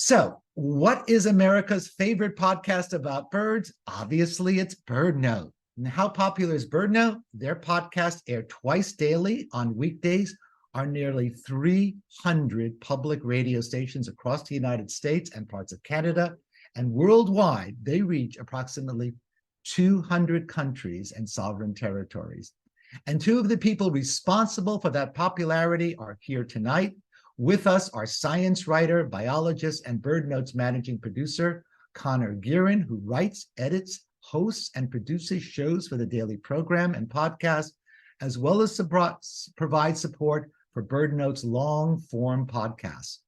So, what is America's favorite podcast about birds? Obviously, it's BirdNote. And how popular is BirdNote? Their podcasts air twice daily on weekdays on nearly 300 public radio stations across the United States and parts of Canada. And worldwide, they reach approximately 200 countries and sovereign territories. And two of the people responsible for that popularity are here tonight. With us are science writer, biologist, and BirdNote's managing producer, Conor Gearin, who writes, edits, hosts, and produces shows for the daily program and podcast, as well as provides support for BirdNote's long-form podcasts.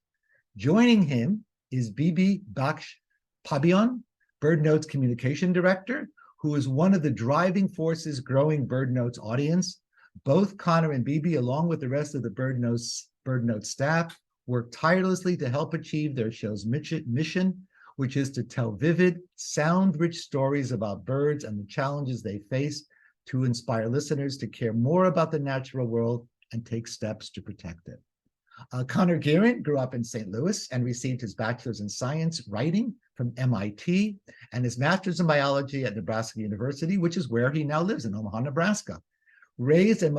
Joining him is Bibi Baksh-Pabion, BirdNote's communication director, who is one of the driving forces growing BirdNote's audience. Both Conor and Bibi, along with the rest of the BirdNote staff, work tirelessly to help achieve their show's mission, which is to tell vivid, sound-rich stories about birds and the challenges they face to inspire listeners to care more about the natural world and take steps to protect it. Conor Gearin grew up in St. Louis and received his bachelor's in science writing from MIT and his master's in biology at Nebraska University, which is where he now lives in Omaha, Nebraska. Raised and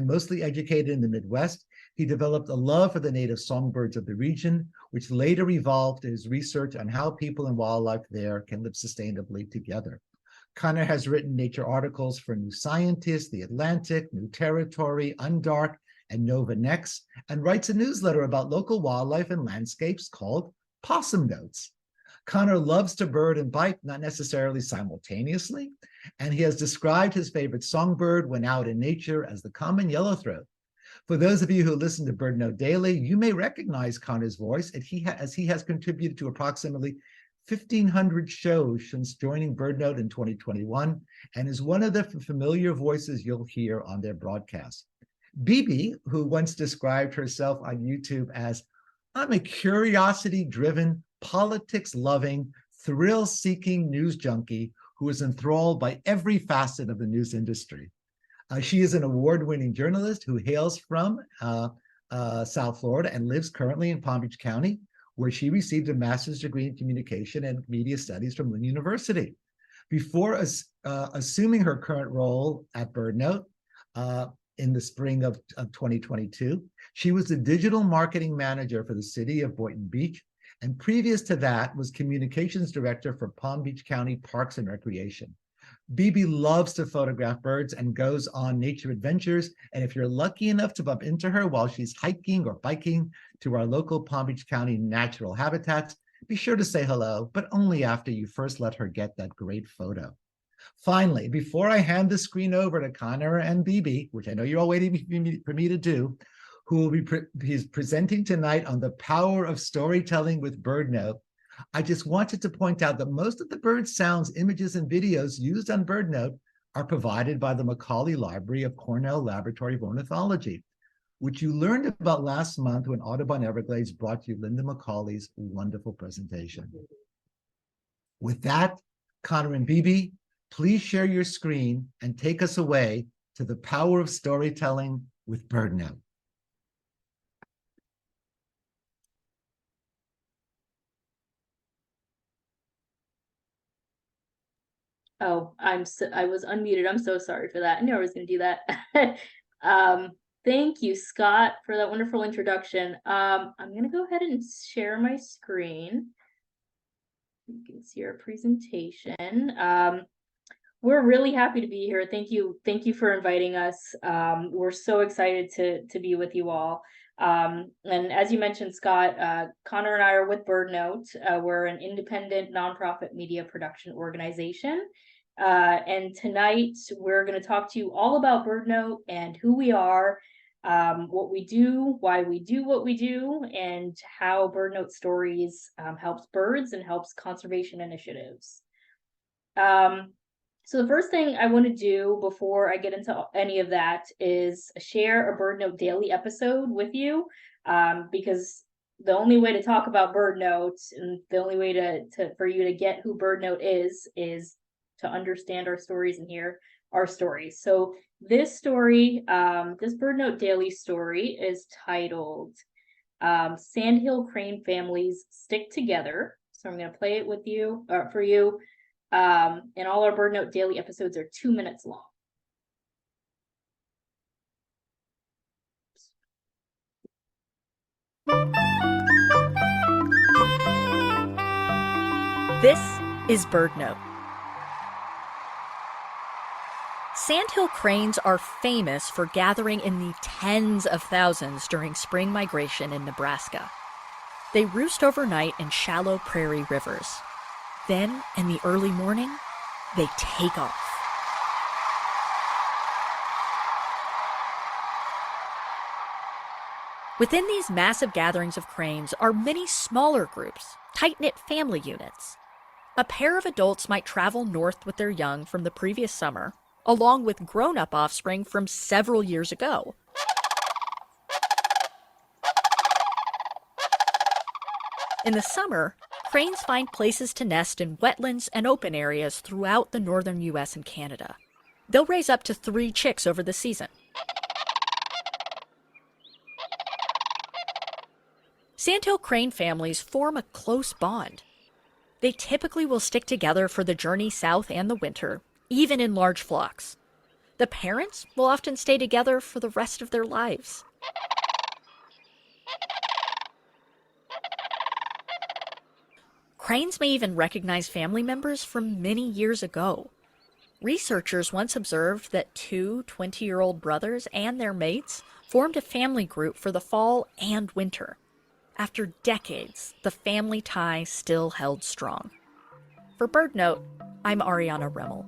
mostly educated in the Midwest, he developed a love for the native songbirds of the region, which later evolved to his research on how people and wildlife there can live sustainably together. Conor has written nature articles for New Scientist, The Atlantic, New Territory, Undark, and Nova Next, and writes a newsletter about local wildlife and landscapes called Possum Notes. Conor loves to bird and bike, not necessarily simultaneously, and he has described his favorite songbird when out in nature as the common yellowthroat. For those of you who listen to BirdNote Daily, you may recognize Conor's voice as he has contributed to approximately 1,500 shows since joining BirdNote in 2021 and is one of the familiar voices you'll hear on their broadcast. Bibi, who once described herself on YouTube as, "I'm a curiosity-driven, politics-loving, thrill-seeking news junkie who is enthralled by every facet of the news industry." She is an award-winning journalist who hails from South Florida and lives currently in Palm Beach County, where she received a master's degree in communication and media studies from Lynn University. Before assuming her current role at BirdNote in the spring of 2022, she was the digital marketing manager for the city of Boynton Beach, and previous to that was communications director for Palm Beach County Parks and Recreation. Bibi loves to photograph birds and goes on nature adventures. And if you're lucky enough to bump into her while she's hiking or biking to our local Palm Beach County natural habitats, be sure to say hello, but only after you first let her get that great photo. Finally, before I hand the screen over to Conor and Bibi, which I know you're all waiting for me to do, who will be presenting tonight on the power of storytelling with BirdNote, I just wanted to point out that most of the bird sounds, images, and videos used on BirdNote are provided by the Macaulay Library of Cornell Laboratory of Ornithology, which you learned about last month when Audubon Everglades brought you Linda Macaulay's wonderful presentation. With that, Conor and Bibi, please share your screen and take us away to the power of storytelling with BirdNote. Oh, I was unmuted. I'm so sorry for that. I knew I was going to do that. Thank you, Scott, for that wonderful introduction. I'm going to go ahead and share my screen. You can see our presentation. We're really happy to be here. Thank you for inviting us. We're so excited to be with you all. And as you mentioned, Scott, Conor and I are with BirdNote. We're an independent nonprofit media production organization. And tonight we're going to talk to you all about BirdNote and who we are, what we do, why we do what we do, and how BirdNote Stories helps birds and helps conservation initiatives. So the first thing I want to do before I get into any of that is share a BirdNote Daily episode with you, because the only way to talk about BirdNote and the only way for you to get who BirdNote is to understand our stories and hear our stories. So this story, this BirdNote Daily story is titled Sandhill crane families stick together. So I'm going to play it with you, or for you. And all our BirdNote Daily episodes are 2 minutes long. This is BirdNote. Sandhill cranes are famous for gathering in the tens of thousands during spring migration in Nebraska. They roost overnight in shallow prairie rivers. Then, in the early morning, they take off. Within these massive gatherings of cranes are many smaller groups, tight-knit family units. A pair of adults might travel north with their young from the previous summer, along with grown-up offspring from several years ago. In the summer, cranes find places to nest in wetlands and open areas throughout the northern U.S. and Canada. They'll raise up to 3 chicks over the season. Sandhill crane families form a close bond. They typically will stick together for the journey south and the winter, even in large flocks. The parents will often stay together for the rest of their lives. Cranes may even recognize family members from many years ago. Researchers once observed that 2 20-year-old brothers and their mates formed a family group for the fall and winter. After decades, the family tie still held strong. For BirdNote, I'm Ariana Remmel.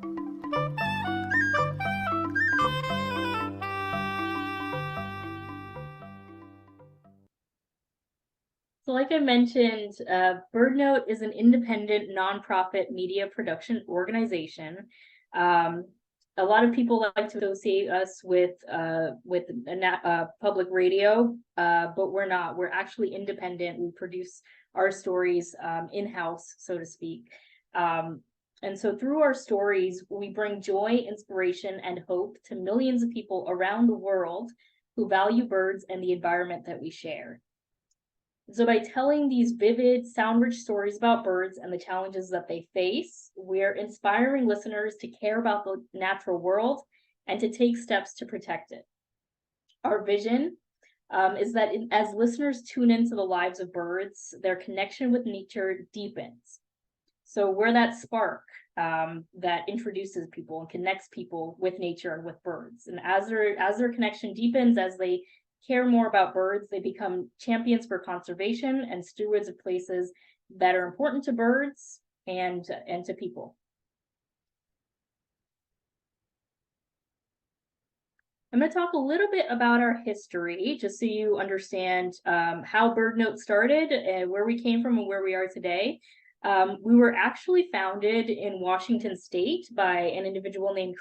So like I mentioned, BirdNote is an independent nonprofit media production organization. A lot of people like to associate us with public radio, but we're not. We're actually independent. We produce our stories in-house, so to speak. And so through our stories, we bring joy, inspiration, and hope to millions of people around the world who value birds and the environment that we share. So by telling these vivid, sound-rich stories about birds and the challenges that they face, we're inspiring listeners to care about the natural world and to take steps to protect it. Our vision is that as listeners tune into the lives of birds, their connection with nature deepens. So we're that spark that introduces people and connects people with nature and with birds. And as their connection deepens, as they care more about birds, they become champions for conservation and stewards of places that are important to birds and to people. I'm going to talk a little bit about our history, just so you understand how BirdNote started and where we came from and where we are today. We were actually founded in Washington State by an individual named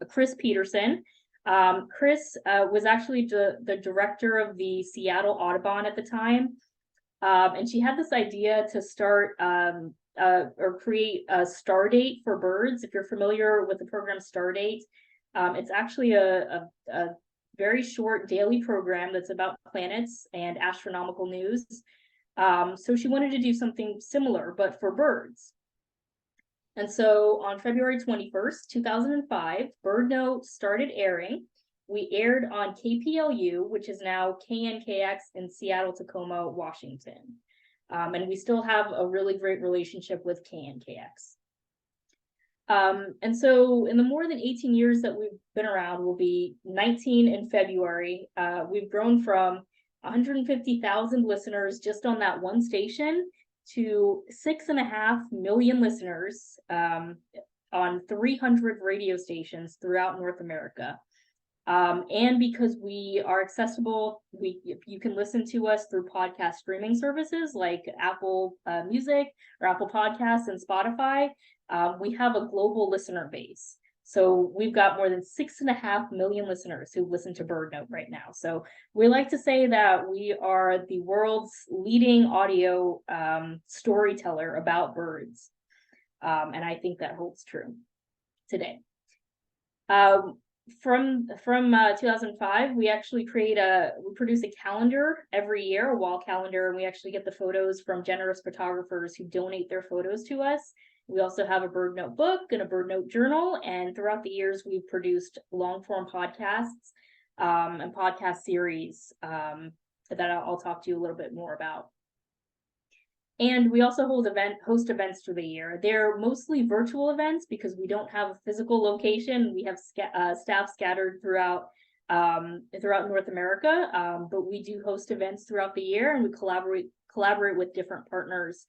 Chris Peterson. Chris was actually the director of the Seattle Audubon at the time. And she had this idea to start or create a star date for birds. If you're familiar with the program Stardate, it's actually a very short daily program that's about planets and astronomical news. So she wanted to do something similar, but for birds. And so on February 21st, 2005, BirdNote started airing. We aired on KPLU, which is now KNKX in Seattle, Tacoma, Washington. And we still have a really great relationship with KNKX. And so in the more than 18 years that we've been around, we'll be 19 in February. We've grown from 150,000 listeners just on that one station to 6.5 million listeners on 300 radio stations throughout North America. And because we are accessible, you can listen to us through podcast streaming services like Apple Music or Apple Podcasts and Spotify. We have a global listener base. So we've got more than 6.5 million listeners who listen to BirdNote right now. So we like to say that we are the world's leading audio storyteller about birds. And I think that holds true today. from 2005, we actually produce a calendar every year, a wall calendar, and we actually get the photos from generous photographers who donate their photos to us. We also have a bird notebook and a bird note journal, and throughout the years, we've produced long form podcasts and podcast series that I'll talk to you a little bit more about. And we also host events through the year. They're mostly virtual events because we don't have a physical location. We have staff scattered throughout North America, but we do host events throughout the year, and we collaborate with different partners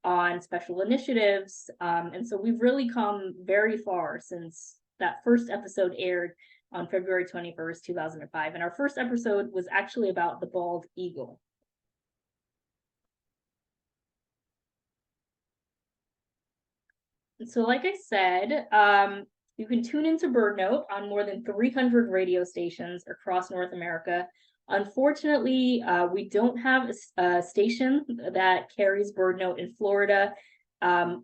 on special initiatives. And so we've really come very far since that first episode aired on February 21st, 2005. And our first episode was actually about the bald eagle. So like I said, you can tune into BirdNote on more than 300 radio stations across North America. Unfortunately, we don't have a station that carries BirdNote in Florida.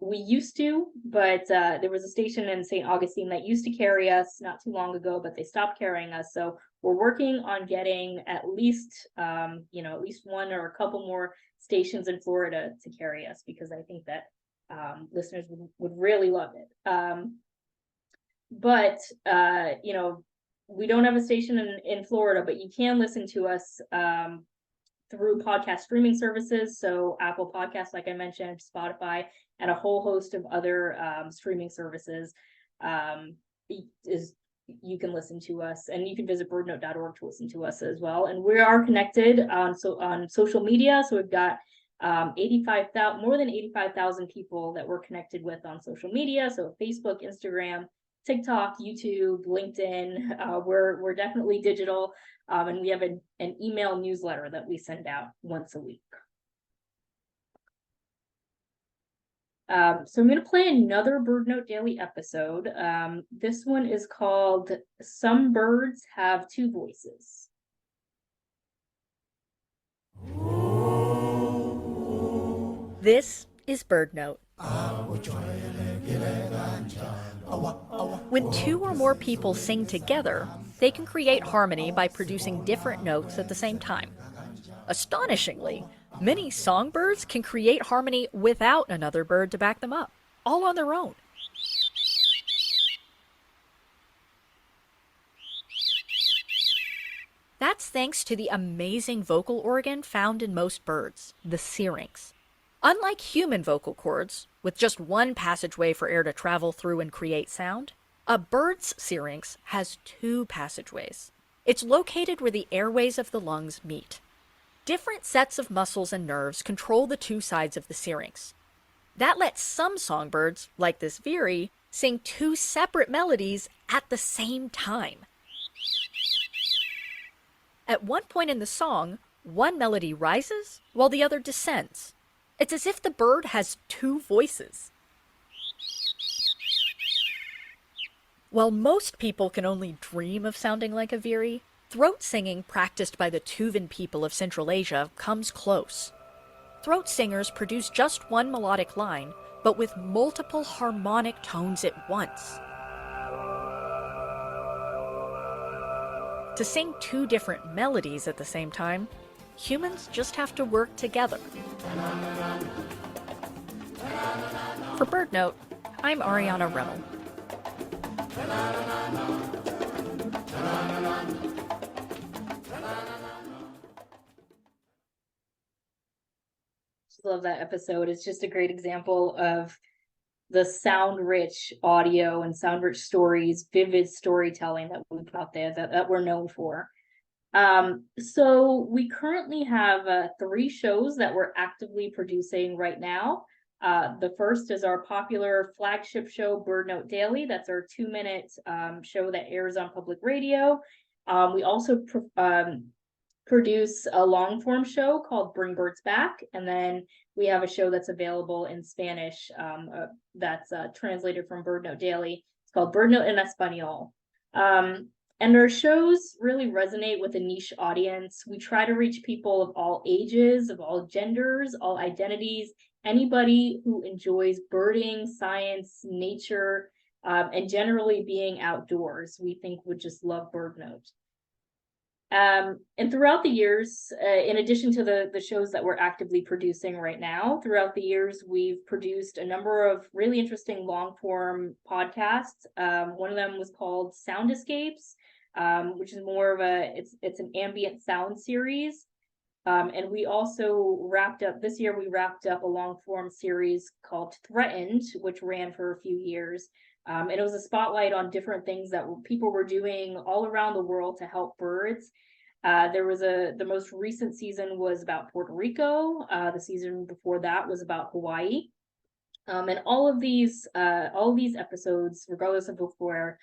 We used to, but there was a station in St. Augustine that used to carry us not too long ago, but they stopped carrying us. So we're working on getting at least one or a couple more stations in Florida to carry us, because I think that listeners would really love it. But we don't have a station in Florida, but you can listen to us through podcast streaming services. So Apple Podcasts, like I mentioned, Spotify, and a whole host of other streaming services. You can listen to us, and you can visit birdnote.org to listen to us as well. And we are connected on social media. So we've got more than 85,000 people that we're connected with on social media. So Facebook, Instagram, TikTok, YouTube, LinkedIn. We're definitely digital, and we have an email newsletter that we send out once a week. So I'm going to play another BirdNote Daily episode. This one is called "Some Birds Have Two Voices." This is BirdNote. When two or more people sing together, they can create harmony by producing different notes at the same time. Astonishingly, many songbirds can create harmony without another bird to back them up, all on their own. That's thanks to the amazing vocal organ found in most birds, the syrinx. Unlike human vocal cords, with just one passageway for air to travel through and create sound, a bird's syrinx has two passageways. It's located where the airways of the lungs meet. Different sets of muscles and nerves control the two sides of the syrinx. That lets some songbirds, like this veery, sing two separate melodies at the same time. At one point in the song, one melody rises while the other descends. It's as if the bird has two voices. While most people can only dream of sounding like a veery, throat singing practiced by the Tuvan people of Central Asia comes close. Throat singers produce just one melodic line, but with multiple harmonic tones at once. To sing two different melodies at the same time, humans just have to work together. For BirdNote, I'm Ariana Remmel. Just love that episode. It's just a great example of the sound-rich audio and sound-rich stories, vivid storytelling that we put out there that we're known for. So we currently have 3 shows that we're actively producing right now. The first is our popular flagship show, BirdNote Daily. That's our 2-minute show that airs on public radio. We also produce a long-form show called Bring Birds Back, and then we have a show that's available in Spanish that's translated from BirdNote Daily. It's called BirdNote en Español. And our shows really resonate with a niche audience. We try to reach people of all ages, of all genders, all identities, anybody who enjoys birding, science, nature, and generally being outdoors, we think would just love BirdNote. And throughout the years, in addition to the shows that we're actively producing right now, throughout the years, we've produced a number of really interesting long form podcasts. One of them was called Sound Escapes, which is more of it's an ambient sound series. And we also this year we wrapped up a long form series called Threatened, which ran for a few years. And it was a spotlight on different things that people were doing all around the world to help birds. The most recent season was about Puerto Rico. The season before that was about Hawaii. And all of these episodes, regardless of if we're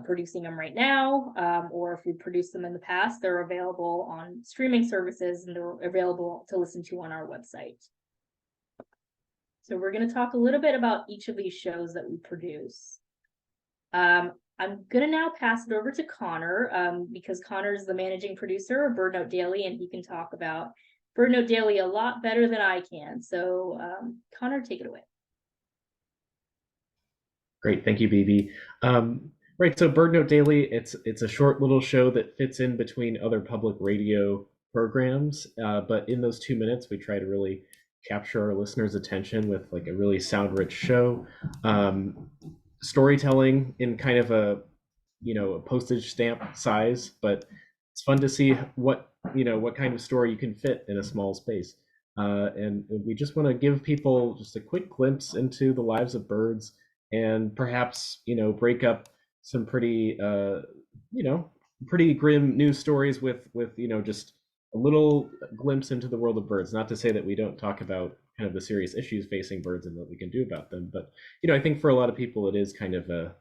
producing them right now, or if we produced them in the past, they're available on streaming services and they're available to listen to on our website. So we're going to talk a little bit about each of these shows that we produce. I'm going to now pass it over to Conor, because Conor is the managing producer of BirdNote Daily, and he can talk about BirdNote Daily a lot better than I can. So Conor, take it away. Great, thank you, Bibi. Right, so BirdNote Daily, it's a short little show that fits in between other public radio programs, but in those 2 minutes, we try to really capture our listeners' attention with like a really sound-rich show. Storytelling in kind of a postage stamp size, but it's fun to see what kind of story you can fit in a small space. And we just want to give people just a quick glimpse into the lives of birds, and perhaps break up some pretty grim news stories with just a little glimpse into the world of birds. Not to say that we don't talk about kind of the serious issues facing birds and what we can do about them, but I think for a lot of people it is kind of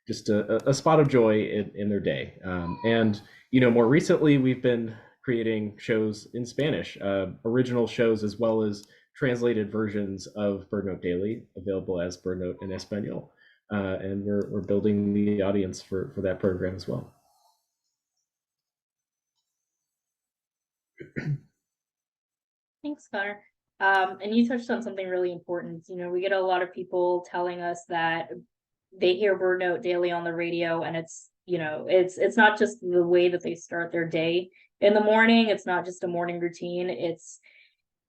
just a spot of joy in their day. And more recently we've been creating shows in Spanish, original shows, as well as translated versions of BirdNote Daily, available as BirdNote in Espanol. And we're building the audience for that program as well. Thanks, Conor. And you touched on something really important. We get a lot of people telling us that they hear BirdNote Daily on the radio, and it's not just the way that they start their day in the morning. It's not just a morning routine.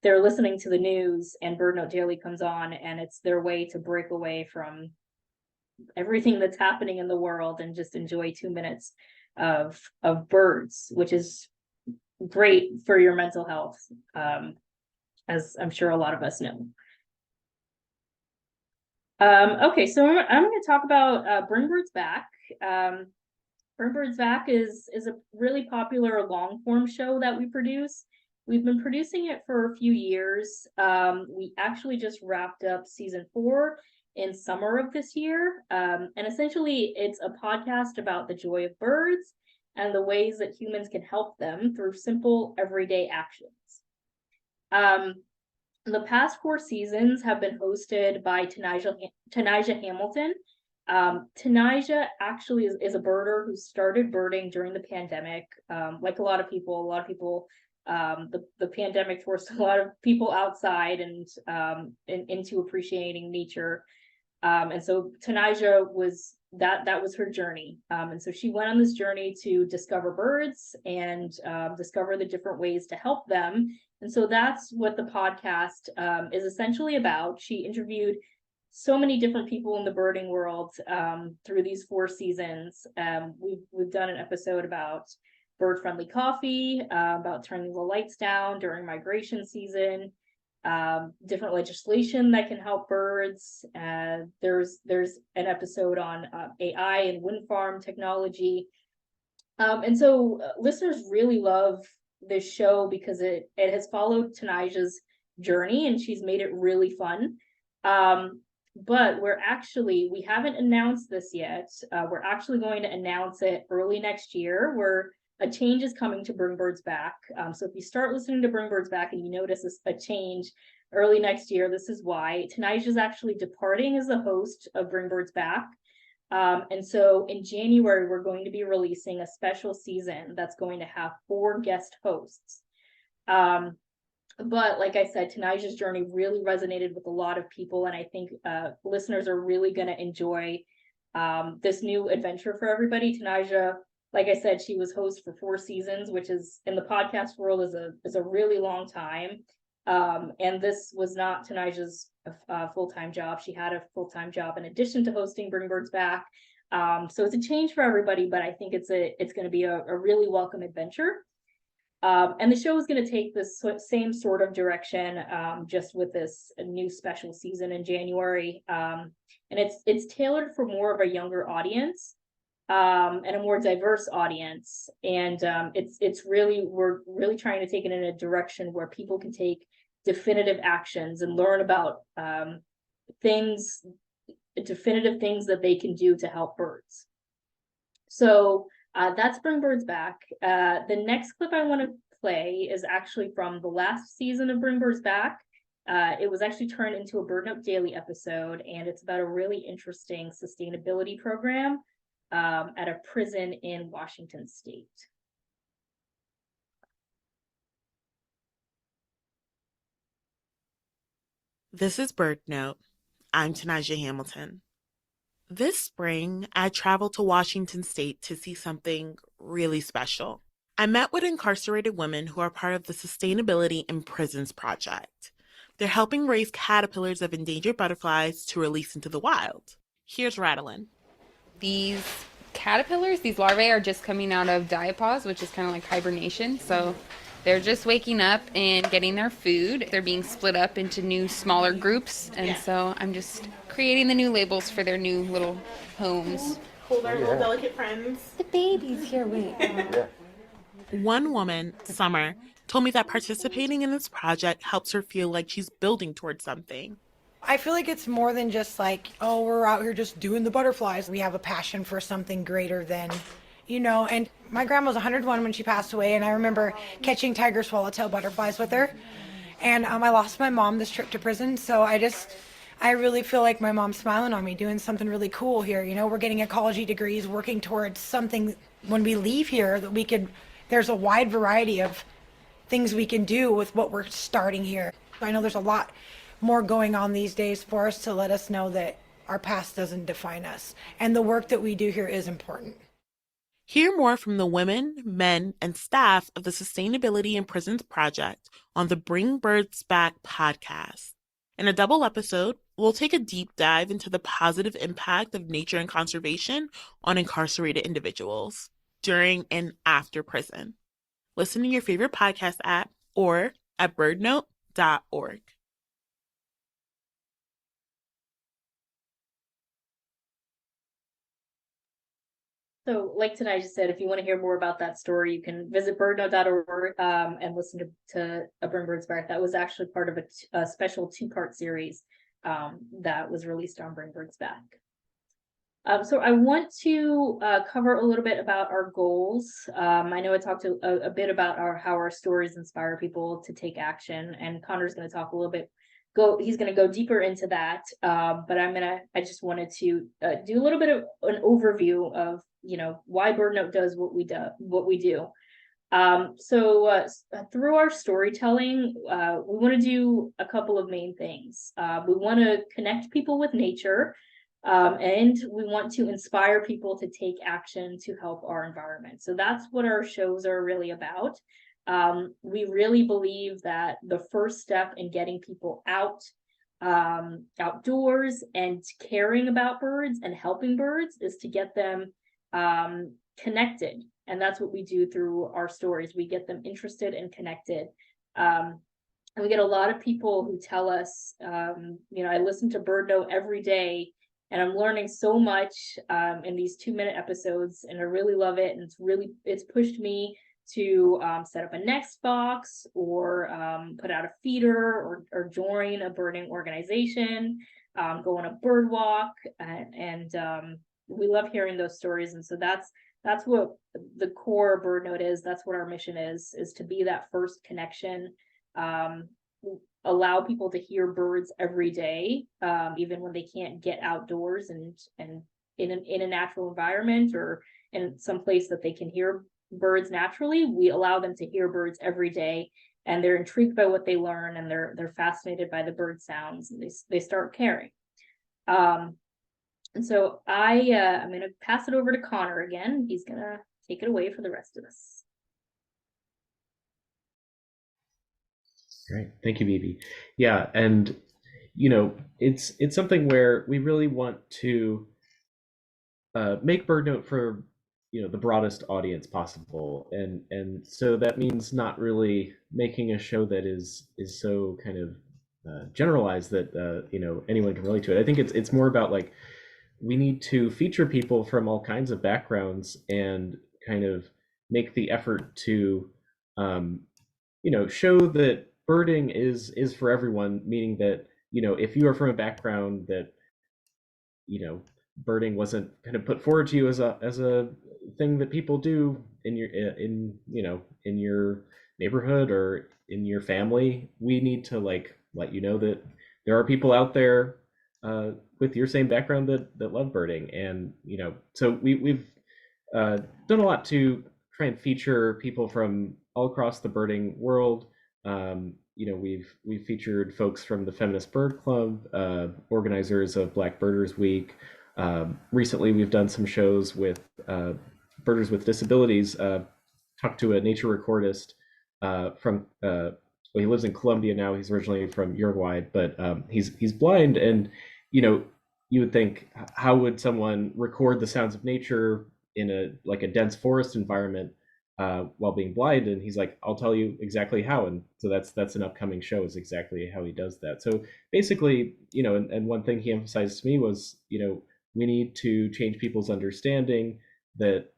They're listening to the news and BirdNote Daily comes on, and it's their way to break away from everything that's happening in the world and just enjoy 2 minutes of birds, which is great for your mental health, as I'm sure a lot of us know. Okay, so I'm going to talk about Bring Birds Back. Bring Birds Back is a really popular long form show that we produce. We've been producing it for a few years. We actually just wrapped up season 4 in summer of this year. And essentially it's a podcast about the joy of birds and the ways that humans can help them through simple everyday actions. The past 4 seasons have been hosted by Tanija Hamilton. Tanija actually is a birder who started birding during the pandemic. Like a lot of people, the pandemic forced a lot of people outside and into appreciating nature. And so Tanija that was her journey. And so she went on this journey to discover birds and discover the different ways to help them. And so that's what the podcast is essentially about. She interviewed so many different people in the birding world through these 4 seasons. We've done an episode about bird-friendly coffee, about turning the lights down during migration season, different legislation that can help birds. There's an episode on AI and wind farm technology. And so listeners really love this show because it has followed Tanija's journey and she's made it really fun. But we haven't announced this yet. We're actually going to announce it early next year, where a change is coming to Bring Birds Back. So if you start listening to Bring Birds Back and you notice a change early next year, this is why. Tanija is actually departing as the host of Bring Birds Back. And so in January, we're going to be releasing a special season that's going to have 4 guest hosts. But like I said, Tanaja's journey really resonated with a lot of people, and I think listeners are really going to enjoy this new adventure for everybody. Tanaja, like I said, she was host for 4 seasons, which is in the podcast world is a really long time. And this was not Tanaja's full-time job. She had a full-time job in addition to hosting Bring Birds Back. So it's a change for everybody, but I think it's going to be a really welcome adventure. And the show is going to take this same sort of direction, just with this new special season in January. And it's tailored for more of a younger audience, and a more diverse audience. And we're really trying to take it in a direction where people can take definitive actions and learn about definitive things that they can do to help birds. So that's Bring Birds Back. The next clip I want to play is actually from the last season of Bring Birds Back. It was actually turned into a BirdNote Daily episode, and it's about a really interesting sustainability program at a prison in Washington State. This is BirdNote. I'm Tanaja Hamilton. This spring, I traveled to Washington State to see something really special. I met with incarcerated women who are part of the Sustainability in Prisons project. They're helping raise caterpillars of endangered butterflies to release into the wild. Here's Radeline. These caterpillars, these larvae, are just coming out of diapause, which is kind of like hibernation. So they're just waking up and getting their food. They're being split up into new, smaller groups. And so I'm just creating the new labels for their new little homes. Hold our little delicate friends. The baby's here, wait. One woman, Summer, told me that participating in this project helps her feel like she's building towards something. I feel like it's more than just like, oh, we're out here just doing the butterflies. We have a passion for something greater than, and my grandma was 101 when she passed away, and I remember catching tiger swallowtail butterflies with her. And I lost my mom this trip to prison, so I really feel like my mom's smiling on me, doing something really cool here. We're getting ecology degrees, working towards something when we leave here that there's a wide variety of things we can do with what we're starting here. I know there's a lot more going on these days for us to let us know that our past doesn't define us, and the work that we do here is important. Hear more from the women, men, and staff of the Sustainability in Prisons project on the Bring Birds Back podcast. In a double episode, we'll take a deep dive into the positive impact of nature and conservation on incarcerated individuals during and after prison. Listen to your favorite podcast app or at birdnote.org. So like tonight just said, if you want to hear more about that story, you can visit birdnote.org and listen to a Bring Birds Back. That was actually part of a special 2-part series that was released on Bring Birds Back. So I want to cover a little bit about our goals. I know I talked a bit about how our stories inspire people to take action, and Conor's going to talk a little bit. He's going to go deeper into that, but I just wanted to do a little bit of an overview of why BirdNote does what we do. So through our storytelling, we want to do a couple of main things. We want to connect people with nature, and we want to inspire people to take action to help our environment. So that's what our shows are really about. We really believe that the first step in getting people outdoors and caring about birds and helping birds is to get them connected. And that's what we do through our stories. We get them interested and connected. And we get a lot of people who tell us, I listen to BirdNote every day, and I'm learning so much in these 2-minute episodes, and I really love it. And it's pushed me to set up a next box, or put out a feeder, or join a birding organization, go on a bird walk, and we love hearing those stories. And so that's what the core BirdNote is. That's what our mission is to be that first connection, allow people to hear birds every day, even when they can't get outdoors and in a natural environment or in some place that they can hear birds naturally. We allow them to hear birds every day, and they're intrigued by what they learn, and they're fascinated by the bird sounds, and they start caring. And so I'm going to pass it over to Conor again. He's going to take it away for the rest of us. Great, thank you, Bibi. Yeah, and it's something where we really want to make BirdNote for the broadest audience possible, and so that means not really making a show that is so kind of generalized that anyone can relate to it. I think it's more about like we need to feature people from all kinds of backgrounds and kind of make the effort to show that birding is for everyone, meaning that if you are from a background that birding wasn't kind of put forward to you as a thing that people do in your neighborhood or in your family, we need to like let you know that there are people out there with your same background that love birding. And so we've done a lot to try and feature people from all across the birding world. We've featured folks from the Feminist Bird Club, organizers of Black Birders Week. Recently, we've done some shows with birders with disabilities. Talked to a nature recordist from he lives in Colombia now. He's originally from Uruguay, but he's blind, and you would think, how would someone record the sounds of nature in a dense forest environment while being blind? And he's like, I'll tell you exactly how. And so that's an upcoming show, is exactly how he does that. So basically, and one thing he emphasized to me was, we need to change people's understanding that,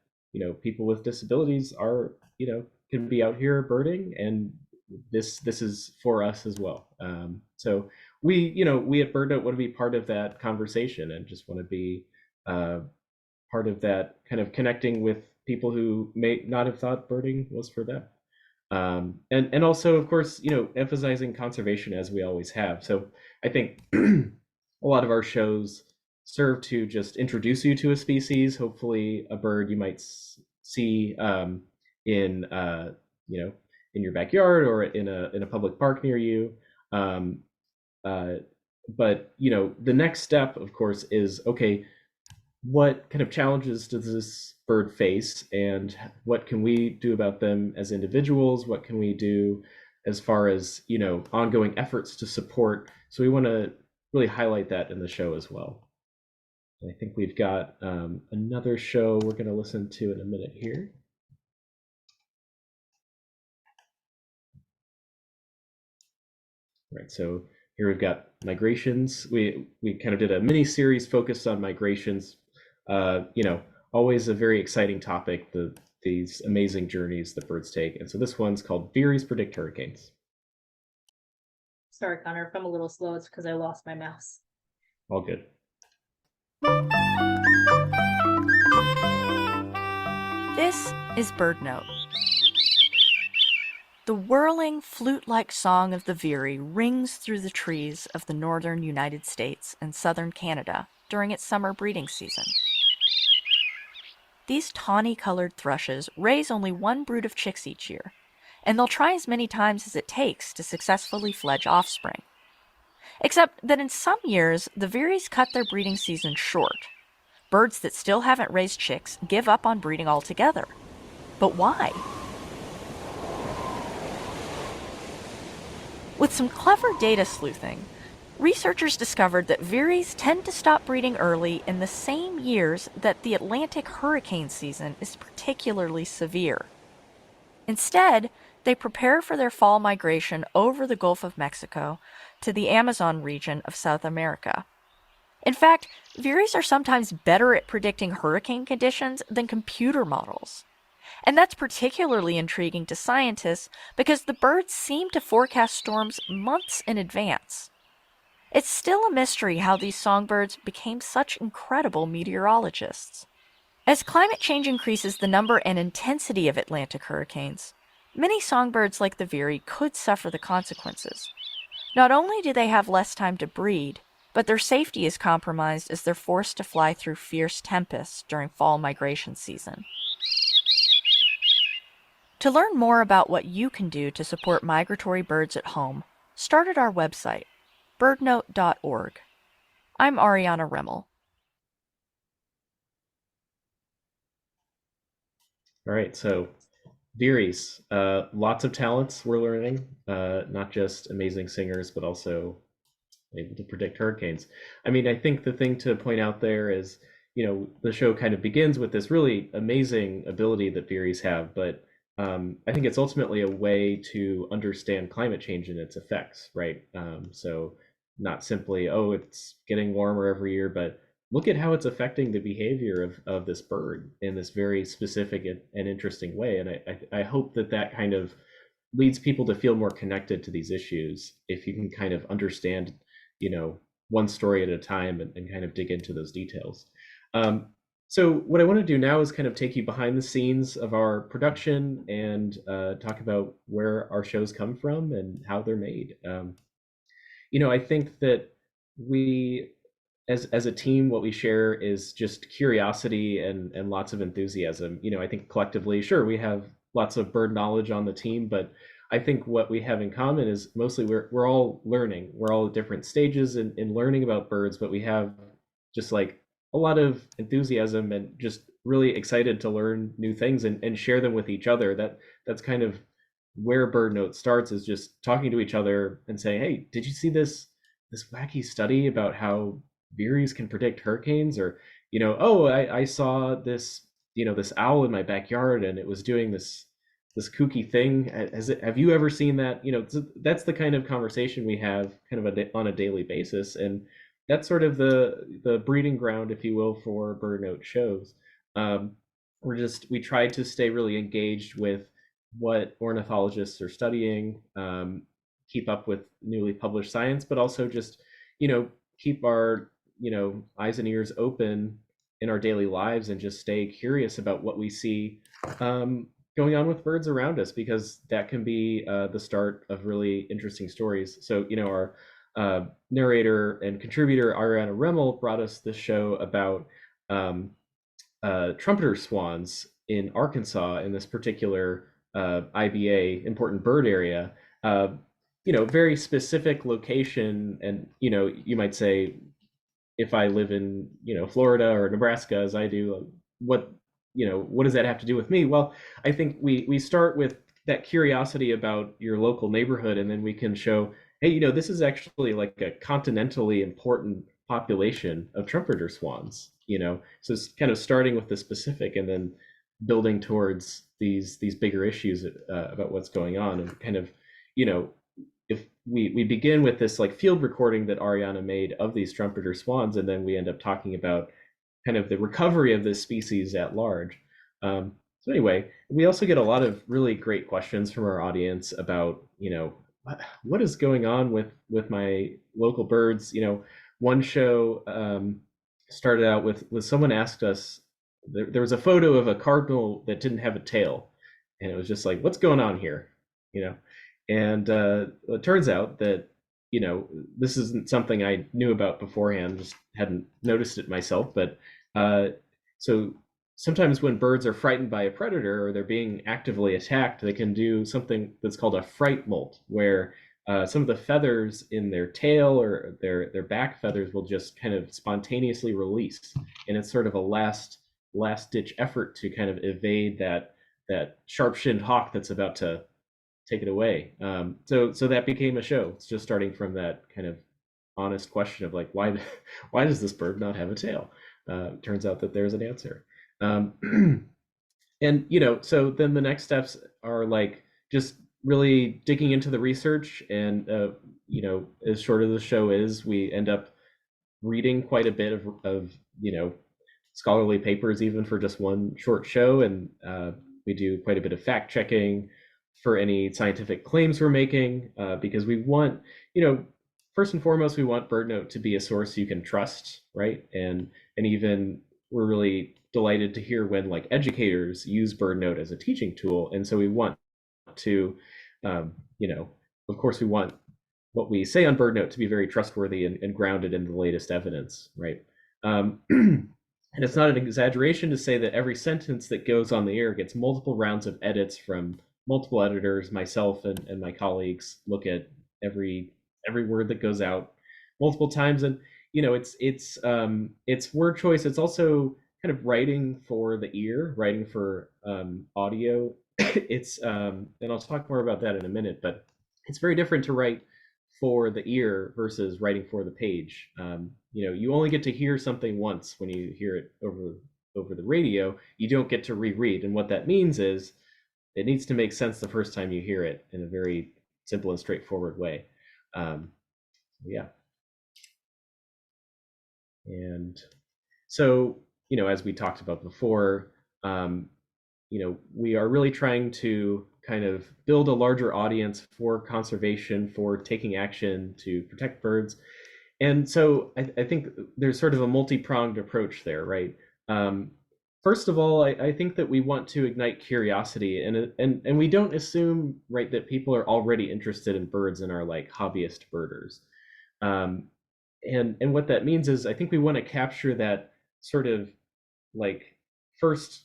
people with disabilities are, can be out here birding, and this is for us as well. So we at BirdNote want to be part of that conversation and just want to be part of that kind of connecting with people who may not have thought birding was for them. And also, of course, emphasizing conservation, as we always have. So I think a lot of our shows serve to just introduce you to a species, hopefully a bird you might see in your backyard or in a public park near you. But the next step, of course, is, okay, what kind of challenges does this bird face, and what can we do about them as individuals? What can we do as far as ongoing efforts to support? So we want to really highlight that in the show as well. I think we've got another show we're going to listen to in a minute here. Right, so here we've got migrations. We kind of did a mini series focused on migrations. Always a very exciting topic, these amazing journeys that birds take. And so this one's called Veeries Predict Hurricanes. Sorry, Conor, if I'm a little slow, it's because I lost my mouse. All good. This is BirdNote. The whirling, flute-like song of the veery rings through the trees of the northern United States and southern Canada during its summer breeding season. These tawny-colored thrushes raise only one brood of chicks each year, and they'll try as many times as it takes to successfully fledge offspring. Except that in some years, the veeries cut their breeding season short. Birds that still haven't raised chicks give up on breeding altogether. But why? With some clever data sleuthing, researchers discovered that veeries tend to stop breeding early in the same years that the Atlantic hurricane season is particularly severe. Instead, they prepare for their fall migration over the Gulf of Mexico to the Amazon region of South America. In fact, veeries are sometimes better at predicting hurricane conditions than computer models. And that's particularly intriguing to scientists because the birds seem to forecast storms months in advance. It's still a mystery how these songbirds became such incredible meteorologists. As climate change increases the number and intensity of Atlantic hurricanes, many songbirds like the veery could suffer the consequences. Not only do they have less time to breed, but their safety is compromised as they're forced to fly through fierce tempests during fall migration season. To learn more about what you can do to support migratory birds at home, start at our website, birdnote.org. I'm Ariana Remmel. All right, so Veeries, lots of talents we're learning, not just amazing singers, but also able to predict hurricanes. I mean, I think the thing to point out there is, the show kind of begins with this really amazing ability that Veeries have, but I think it's ultimately a way to understand climate change and its effects, right? So not simply, oh, it's getting warmer every year, but look at how it's affecting the behavior of this bird in this very specific and interesting way. And I hope that kind of leads people to feel more connected to these issues if you can kind of understand, one story at a time and kind of dig into those details. So what I want to do now is kind of take you behind the scenes of our production and talk about where our shows come from and how they're made. I think that we, as a team, what we share is just curiosity and lots of enthusiasm. I think collectively, sure, we have lots of bird knowledge on the team, but I think what we have in common is mostly we're all learning. We're all at different stages in learning about birds, but we have just like a lot of enthusiasm and just really excited to learn new things and share them with each other. That's kind of where BirdNote starts, is just talking to each other and saying, hey, did you see this wacky study about how Veeries can predict hurricanes? Or, oh, I saw this, this owl in my backyard and it was doing this kooky thing. Have you ever seen that? That's the kind of conversation we have kind of on a daily basis. And that's sort of the breeding ground, if you will, for BirdNote shows. We try to stay really engaged with what ornithologists are studying, keep up with newly published science, but also just, keep our, eyes and ears open in our daily lives and just stay curious about what we see going on with birds around us, because that can be the start of really interesting stories. So, our narrator and contributor Ariana Remmel brought us this show about trumpeter swans in Arkansas, in this particular IBA, important bird area. Very specific location, and you might say, if I live in Florida or Nebraska as I do, what does that have to do with me? Well, I think we start with that curiosity about your local neighborhood, and then we can show, hey, this is actually like a continentally important population of trumpeter swans. So it's kind of starting with the specific and then building towards these bigger issues about what's going on. And kind of, if we begin with this like field recording that Ariana made of these trumpeter swans, and then we end up talking about kind of the recovery of this species at large. So anyway, we also get a lot of really great questions from our audience about, what is going on with my local birds. One show started out with someone asked us, there was a photo of a cardinal that didn't have a tail, and it was just like, what's going on here? And it turns out that this isn't something I knew about beforehand, just hadn't noticed it myself. But so sometimes when birds are frightened by a predator or they're being actively attacked, they can do something that's called a fright molt, where some of the feathers in their tail or their back feathers will just kind of spontaneously release, and it's sort of a last ditch effort to kind of evade that sharp-shinned hawk that's about to take it away. So that became a show. It's just starting from that kind of honest question of like, why does this bird not have a tail? Turns out that there's an answer. And so then the next steps are like just really digging into the research, and as short as the show is, we end up reading quite a bit of scholarly papers, even for just one short show, and we do quite a bit of fact checking for any scientific claims we're making, because we want, first and foremost, we want BirdNote to be a source you can trust, right? And even we're really delighted to hear when like educators use BirdNote as a teaching tool, and so we want to, of course, we want what we say on BirdNote to be very trustworthy and grounded in the latest evidence, right? And it's not an exaggeration to say that every sentence that goes on the air gets multiple rounds of edits from multiple editors, myself and my colleagues, look at every word that goes out multiple times. And it's word choice. It's also kind of writing for the ear, writing for audio. It's and I'll talk more about that in a minute, but it's very different to write for the ear versus writing for the page. You only get to hear something once when you hear it over the radio. You don't get to reread, and what that means is it needs to make sense the first time you hear it in a very simple and straightforward way. Yeah. And so, as we talked about before, we are really trying to kind of build a larger audience for conservation, for taking action to protect birds. And so I think there's sort of a multi-pronged approach there, right? First of all, I think that we want to ignite curiosity, and we don't assume, right, that people are already interested in birds and are like hobbyist birders. And what that means is I think we want to capture that sort of like first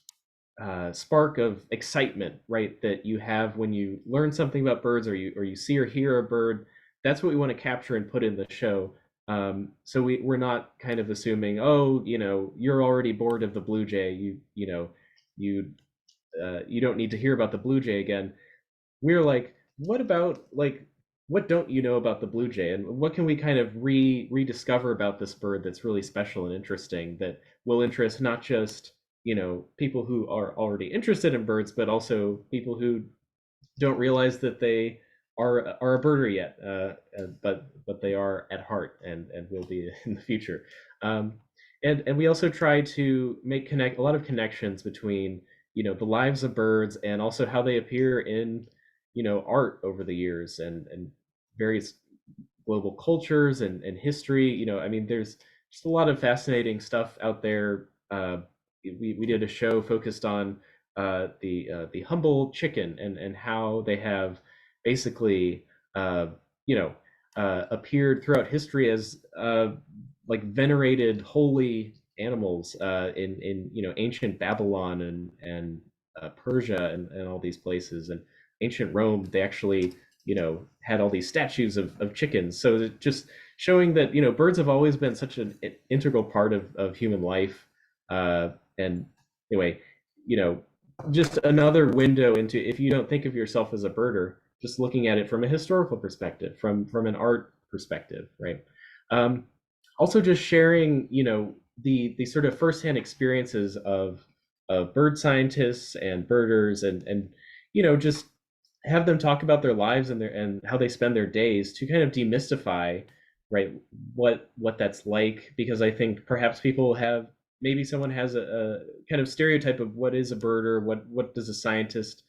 spark of excitement, right, that you have when you learn something about birds, or you see or hear a bird. That's what we want to capture and put in the show. So we're not kind of assuming, oh, you're already bored of the blue jay. You don't need to hear about the blue jay again. We're like, what don't you know about the blue jay, and what can we kind of rediscover about this bird that's really special and interesting, that will interest not just people who are already interested in birds, but also people who don't realize that they are a birder yet, but they are at heart and will be in the future. And we also try to make a lot of connections between the lives of birds and also how they appear in art over the years, and various global cultures and history. I mean, there's just a lot of fascinating stuff out there. We did a show focused on the humble chicken and how they have basically appeared throughout history as like venerated holy animals in ancient Babylon and Persia and all these places. And ancient Rome, they actually had all these statues of chickens. So just showing that birds have always been such an integral part of human life. And anyway, just another window into, if you don't think of yourself as a birder, just looking at it from a historical perspective, from an art perspective, right? Also just sharing the sort of firsthand experiences of bird scientists and birders, and just have them talk about their lives and how they spend their days, to kind of demystify, right, what that's like. Because I think perhaps maybe someone has a kind of stereotype of what is a birder, what does a scientist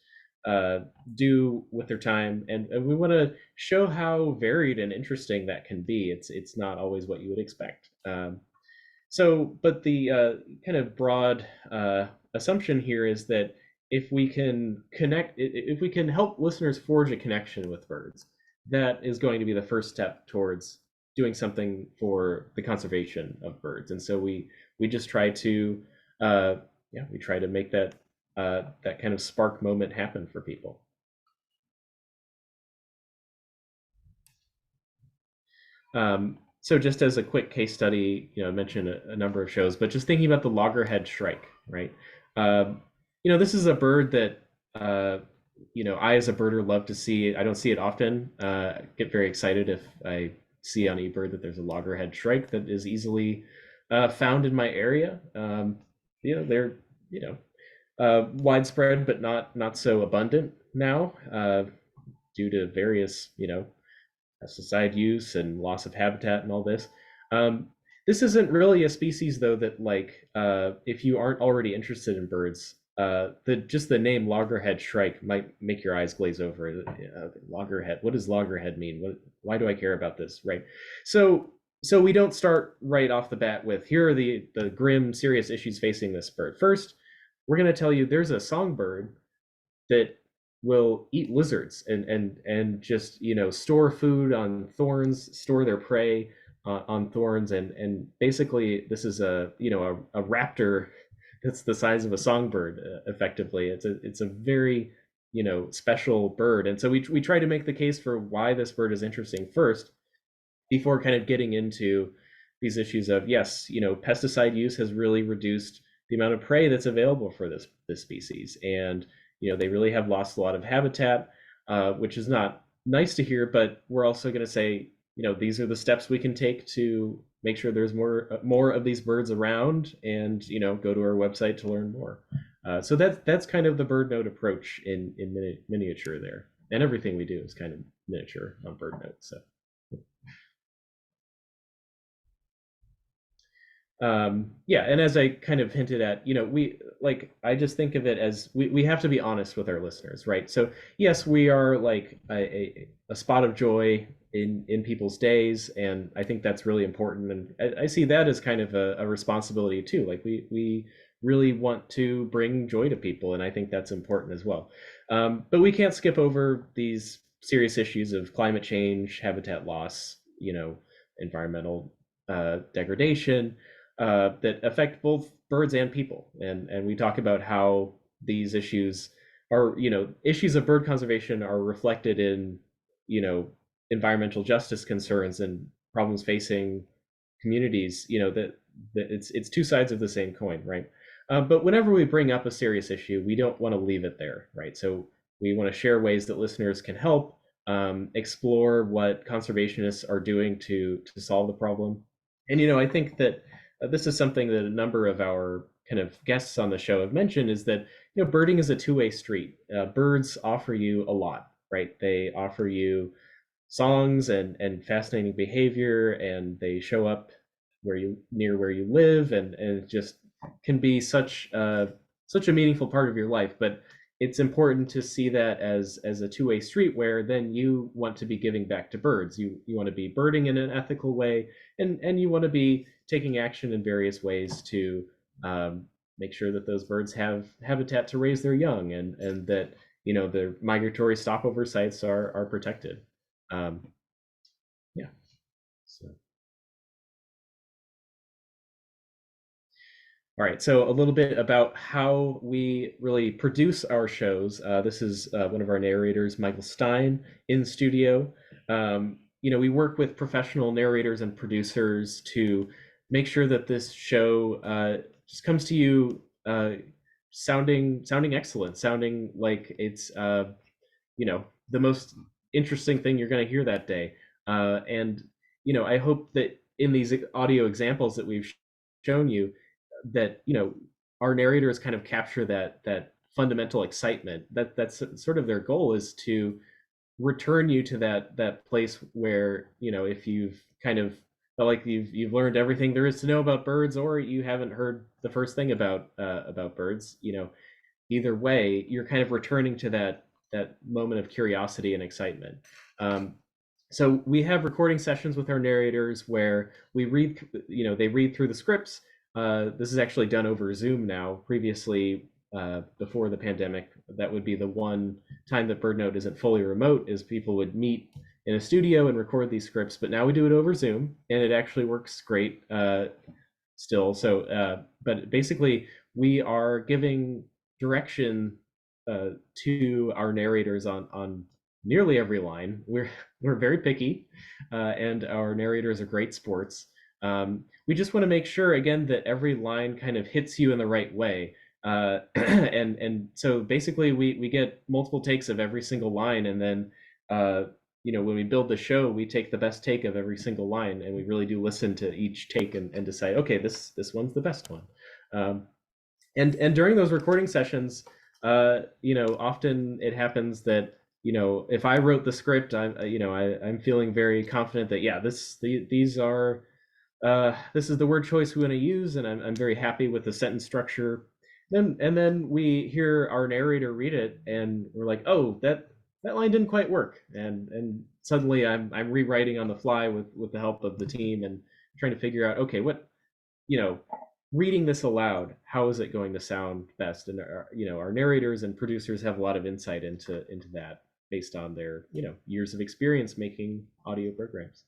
do with their time, and we want to show how varied and interesting that can be. It's not always what you would expect. But the kind of broad assumption here is that if we can help listeners forge a connection with birds, that is going to be the first step towards doing something for the conservation of birds. And so we just try to make that kind of spark moment happen for people. So just as a quick case study, I mentioned a number of shows, but just thinking about the loggerhead shrike, right? This is a bird that I as a birder love to see. I don't see it often. Get very excited if I see on eBird that there's a loggerhead shrike that is easily found in my area. They're widespread, but not so abundant now due to various pesticide use and loss of habitat and all this. This isn't really a species, though, that if you aren't already interested in birds, just the name loggerhead shrike might make your eyes glaze over. Loggerhead, what does loggerhead mean? Why do I care about this, right? So we don't start right off the bat with, here are the grim, serious issues facing this bird. First, we're going to tell you there's a songbird that will eat lizards and just store food on thorns, store their prey on thorns, and basically this is a raptor that's the size of a songbird. Effectively, it's a very special bird. And so we try to make the case for why this bird is interesting first, before kind of getting into these issues of, yes, pesticide use has really reduced the amount of prey that's available for this species, and they really have lost a lot of habitat, which is not nice to hear. But we're also going to say, these are the steps we can take to make sure there's more of these birds around, and go to our website to learn more. So that's kind of the BirdNote approach in miniature there, and everything we do is kind of miniature on BirdNote. So. Yeah, and as I kind of hinted at, I just think of it as we have to be honest with our listeners, right? So yes, we are like a spot of joy in people's days, and I think that's really important. And I see that as kind of a responsibility too. Like we really want to bring joy to people, and I think that's important as well. But we can't skip over these serious issues of climate change, habitat loss, environmental degradation, that affect both birds and people. And we talk about how these issues are, issues of bird conservation are reflected in, environmental justice concerns and problems facing communities, that it's two sides of the same coin, right? But whenever we bring up a serious issue, we don't want to leave it there, right? So we want to share ways that listeners can help, explore what conservationists are doing to solve the problem. And, I think that this is something that a number of our kind of guests on the show have mentioned, is that, birding is a two-way street. Birds offer you a lot, right? They offer you songs and fascinating behavior, and they show up near where you live, and it just can be such a meaningful part of your life. But it's important to see that as a two-way street, where then you want to be giving back to birds. You want to be birding in an ethical way, and you want to be taking action in various ways to make sure that those birds have habitat to raise their young, and that their migratory stopover sites are protected. Yeah. So. All right, so a little bit about how we really produce our shows. This is one of our narrators, Michael Stein, in studio. We work with professional narrators and producers to make sure that this show just comes to you sounding excellent, sounding like it's the most interesting thing you're going to hear that day. And I hope that in these audio examples that we've shown you, that our narrators kind of capture that fundamental excitement. That's sort of their goal, is to return you to that place where if you've kind of felt like you've learned everything there is to know about birds, or you haven't heard the first thing about birds, either way you're kind of returning to that moment of curiosity and excitement. So we have recording sessions with our narrators where we read, they read through the scripts. This is actually done over Zoom now. Previously, before the pandemic, that would be the one time that BirdNote isn't fully remote, is people would meet in a studio and record these scripts. But now we do it over Zoom, and it actually works great still. So, but basically, we are giving direction to our narrators on nearly every line. We're very picky, and our narrators are great sports. We just want to make sure, again, that every line kind of hits you in the right way. And so basically we get multiple takes of every single line, and then when we build the show, we take the best take of every single line, and we really do listen to each take and decide, okay, this one's the best one. And during those recording sessions, often it happens that if I wrote the script, I'm feeling very confident that, yeah, these are this is the word choice we want to use, and I'm very happy with the sentence structure. And then we hear our narrator read it, and we're like, oh, that line didn't quite work, and suddenly I'm rewriting on the fly with the help of the team, and trying to figure out, okay, what reading this aloud, how is it going to sound best? And our narrators and producers have a lot of insight into that, based on their years of experience making audio programs.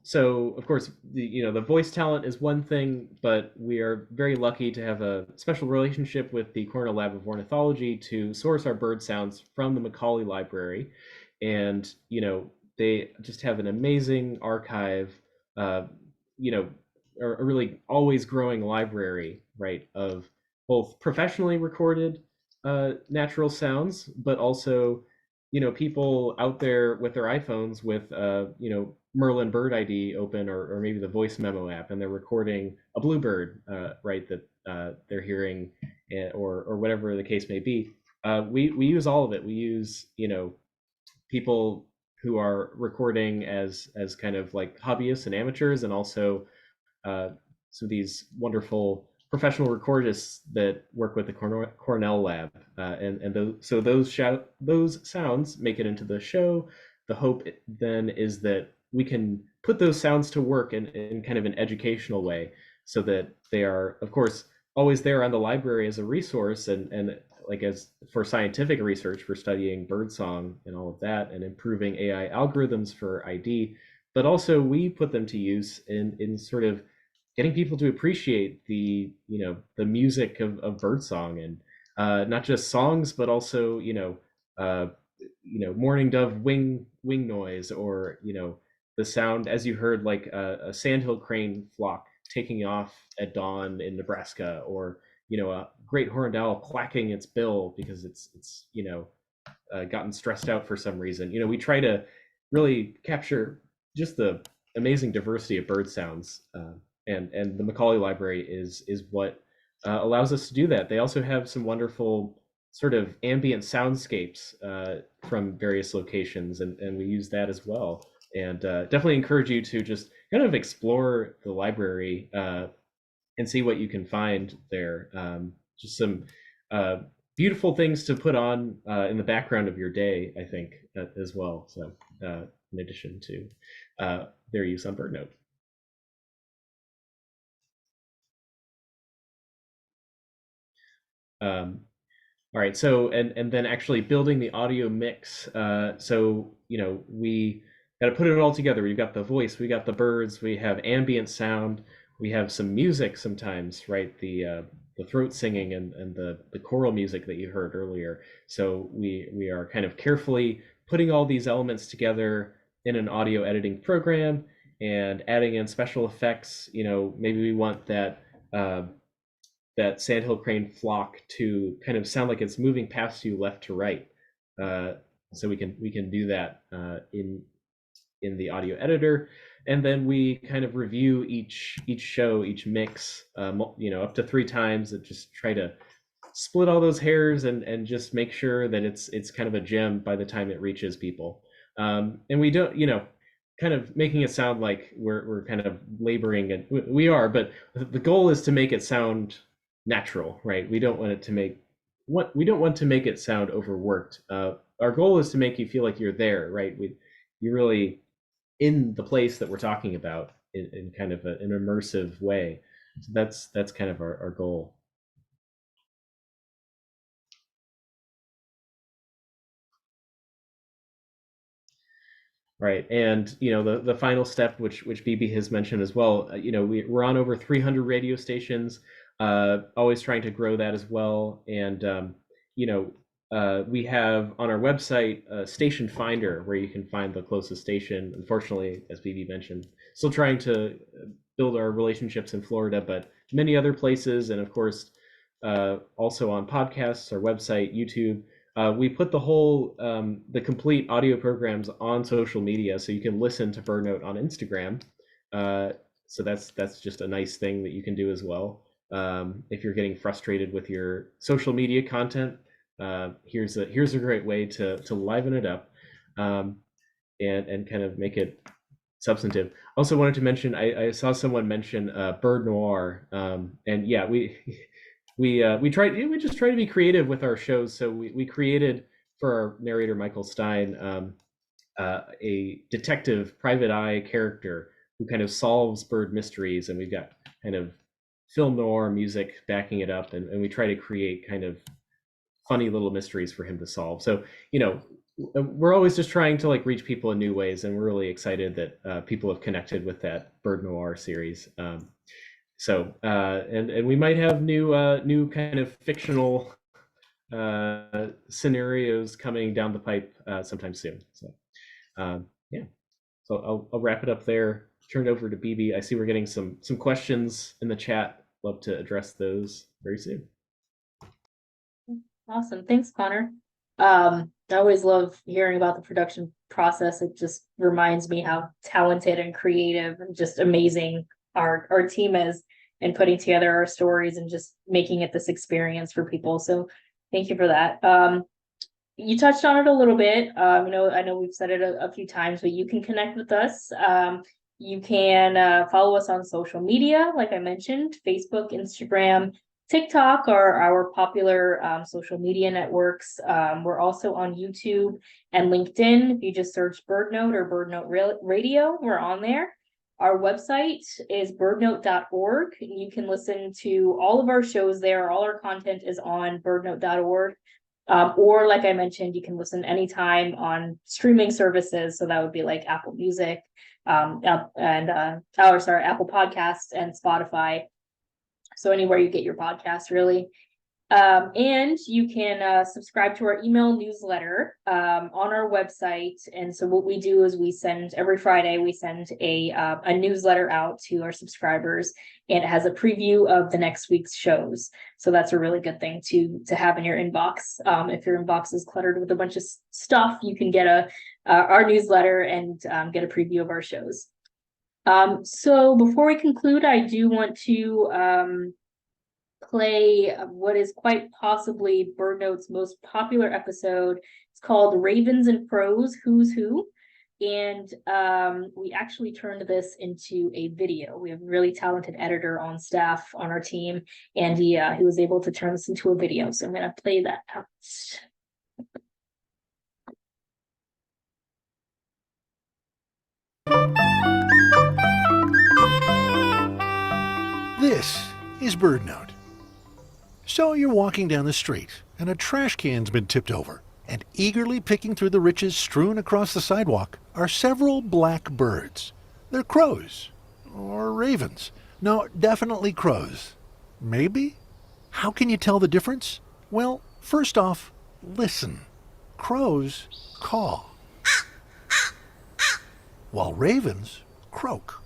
So of course, the voice talent is one thing, but we are very lucky to have a special relationship with the Cornell Lab of Ornithology to source our bird sounds from the Macaulay Library, and they just have an amazing archive, uh, you know, a really always growing library, right, of both professionally recorded natural sounds, but also people out there with their iPhones with Merlin Bird ID open, or maybe the voice memo app, and they're recording a bluebird, right, that they're hearing, or whatever the case may be. We use all of it. We use people who are recording as kind of like hobbyists and amateurs, and also some of these wonderful professional recordists that work with the Cornell Lab, and those sounds make it into the show. The hope then is that we can put those sounds to work in kind of an educational way, so that they are, of course, always there on the library as a resource, and like as for scientific research, for studying birdsong and all of that, and improving AI algorithms for ID. But also we put them to use in sort of getting people to appreciate the music of birdsong, and not just songs, but also mourning dove wing noise, or the sound, as you heard, like a sandhill crane flock taking off at dawn in Nebraska, or a great horned owl clacking its bill because it's gotten stressed out for some reason. We try to really capture just the amazing diversity of bird sounds, and the Macaulay Library is what allows us to do that. They also have some wonderful sort of ambient soundscapes from various locations, and we use that as well. And definitely encourage you to just kind of explore the library and see what you can find there. Just some beautiful things to put on in the background of your day, I think, as well. So in addition to their use on BirdNote. All right, so and then actually building the audio mix. So we got to put it all together. We've got the voice, we got the birds, we have ambient sound, we have some music sometimes, right? The throat singing and the choral music that you heard earlier. So we are kind of carefully putting all these elements together in an audio editing program and adding in special effects. Maybe we want that sandhill crane flock to kind of sound like it's moving past you left to right. So we can do that in the audio editor, and then we kind of review each show, each mix, up to 3 times, and just try to split all those hairs and just make sure that it's kind of a gem by the time it reaches people. And we don't, kind of making it sound like we're kind of laboring, and we are, but the goal is to make it sound natural, right? We don't want to make it sound overworked. Our goal is to make you feel like you're there, right? You're really in the place that we're talking about in kind of an immersive way. So that's kind of our goal. Right, and the final step, which Bibi has mentioned as well, we're on over 300 radio stations, always trying to grow that as well. And we have on our website a station finder where you can find the closest station. Unfortunately, as Bibi mentioned, still trying to build our relationships in Florida, but many other places, and of course also on podcasts, our website, YouTube. We put the complete audio programs on social media, so you can listen to BirdNote on Instagram. So that's just a nice thing that you can do as well. If you're getting frustrated with your social media content, here's a great way to liven it up, and kind of make it substantive. Also wanted to mention, I saw someone mention bird noir, and yeah, we just try to be creative with our shows. So we created, for our narrator Michael Stein, a detective private eye character who kind of solves bird mysteries, and we've got kind of film noir music backing it up, and we try to create kind of funny little mysteries for him to solve. So we're always just trying to like reach people in new ways, and we're really excited that people have connected with that Bird Noir series. And we might have new kind of fictional scenarios coming down the pipe sometime soon. So yeah, so I'll wrap it up there. Turn it over to Bibi. I see we're getting some questions in the chat. Love to address those very soon. Awesome. Thanks, Connor. I always love hearing about the production process. It just reminds me how talented and creative and just amazing our team is in putting together our stories and just making it this experience for people. So thank you for that. You touched on it a little bit. I know we've said it a few times, but you can connect with us. You can follow us on social media, like I mentioned, Facebook, Instagram, TikTok are our popular social media networks. We're also on YouTube and LinkedIn. If you just search BirdNote or BirdNote Radio, we're on there. Our website is birdnote.org. You can listen to all of our shows there. All our content is on birdnote.org. Or like I mentioned, you can listen anytime on streaming services. So that would be like Apple Music, Apple Podcasts and Spotify. So anywhere you get your podcast, really. And you can subscribe to our email newsletter on our website. And so what we do is every Friday, we send a newsletter out to our subscribers, and it has a preview of the next week's shows. So that's a really good thing to have in your inbox. If your inbox is cluttered with a bunch of stuff, you can get our newsletter and get a preview of our shows. So before we conclude, I do want to play what is quite possibly BirdNote's most popular episode. It's called Ravens and Crows, Who's Who. And we actually turned this into a video. We have a really talented editor on staff on our team, and he was able to turn this into a video. So I'm going to play that out. This is BirdNote. So you're walking down the street, and a trash can's been tipped over, and eagerly picking through the riches strewn across the sidewalk are several black birds. They're crows. Or ravens. No, definitely crows. Maybe? How can you tell the difference? Well, first off, listen. Crows caw, while ravens croak.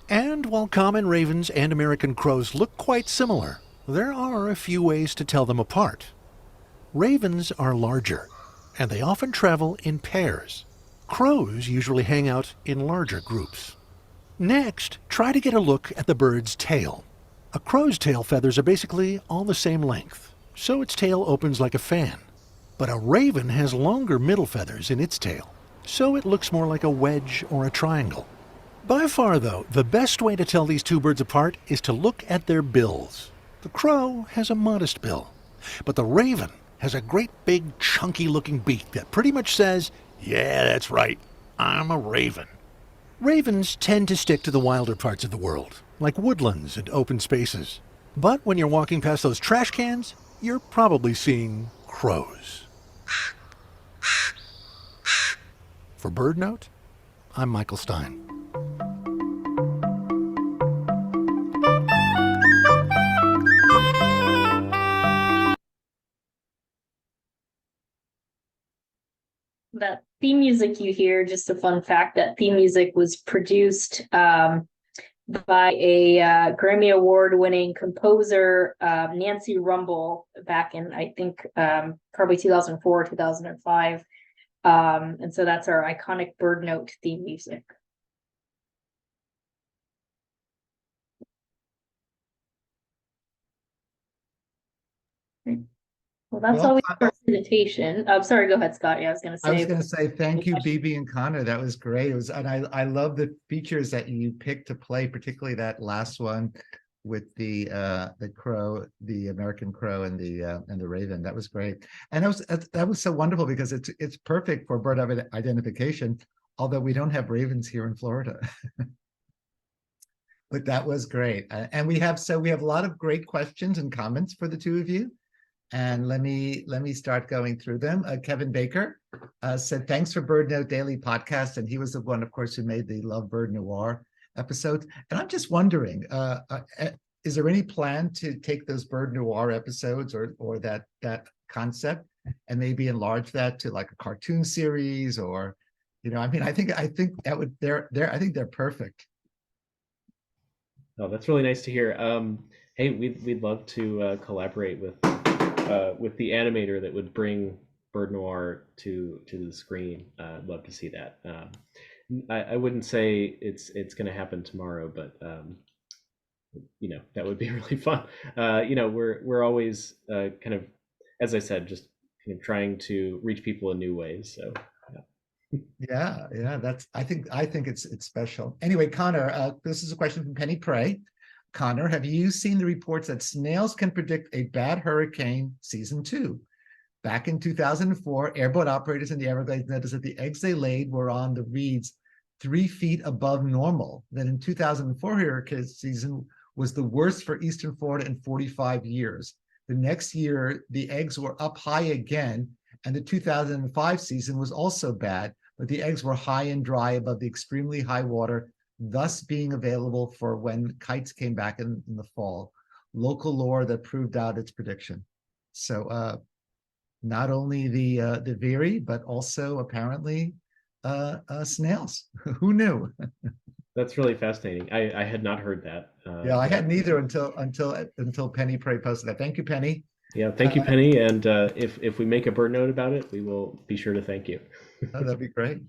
And while common ravens and American crows look quite similar, there are a few ways to tell them apart. Ravens are larger, and they often travel in pairs. Crows usually hang out in larger groups. Next, try to get a look at the bird's tail. A crow's tail feathers are basically all the same length, so its tail opens like a fan. But a raven has longer middle feathers in its tail, so it looks more like a wedge or a triangle. By far, though, the best way to tell these two birds apart is to look at their bills. The crow has a modest bill, but the raven has a great big chunky-looking beak that pretty much says, "Yeah, that's right, I'm a raven." Ravens tend to stick to the wilder parts of the world, like woodlands and open spaces. But when you're walking past those trash cans, you're probably seeing crows. For BirdNote, I'm Michael Stein. That theme music you hear, just a fun fact, that theme music was produced by a Grammy Award winning composer, Nancy Rumble, back in, I think, probably 2004, 2005. And so that's our iconic BirdNote theme music. Well, that's all we have for presentation. Sorry, go ahead, Scott. Yeah, I was going to say thank you, Bibi and Connor. That was great. It was, and I love the features that you picked to play, particularly that last one with the crow, the American crow, and the raven. That was great, and that was so wonderful because it's perfect for bird identification. Although we don't have ravens here in Florida. But that was great, and we have a lot of great questions and comments for the two of you. And let me start going through them. Kevin Baker said, thanks for BirdNote Daily podcast. And he was the one, of course, who made the Love Bird Noir episodes. And I'm just wondering, is there any plan to take those Bird Noir episodes or that concept and maybe enlarge that to like a cartoon series, or, I mean, I think that would I think they're perfect. Oh, that's really nice to hear. Hey, we'd love to collaborate with the animator that would bring Bird Noir to the screen. I'd love to see that. I wouldn't say it's going to happen tomorrow, but that would be really fun. We're always kind of, as I said, just kind of trying to reach people in new ways. So. Yeah, that's I think it's special. Anyway, Connor, this is a question from Penny Prey. Connor, have you seen the reports that snails can predict a bad hurricane season 2? Back in 2004, airboat operators in the Everglades noticed that the eggs they laid were on the reeds 3 feet above normal. Then in 2004 hurricane season was the worst for Eastern Florida in 45 years. The next year, the eggs were up high again, and the 2005 season was also bad, but the eggs were high and dry above the extremely high water, thus being available for when kites came back in the fall. Local lore that proved out its prediction. So not only the Veery, but also apparently snails. Who knew? That's really fascinating. I had not heard that. Yeah, I hadn't either until Penny Prey posted that. Thank you, Penny. Yeah, thank you, Penny. And if we make a bird note about it, we will be sure to thank you. Oh, that'd be great.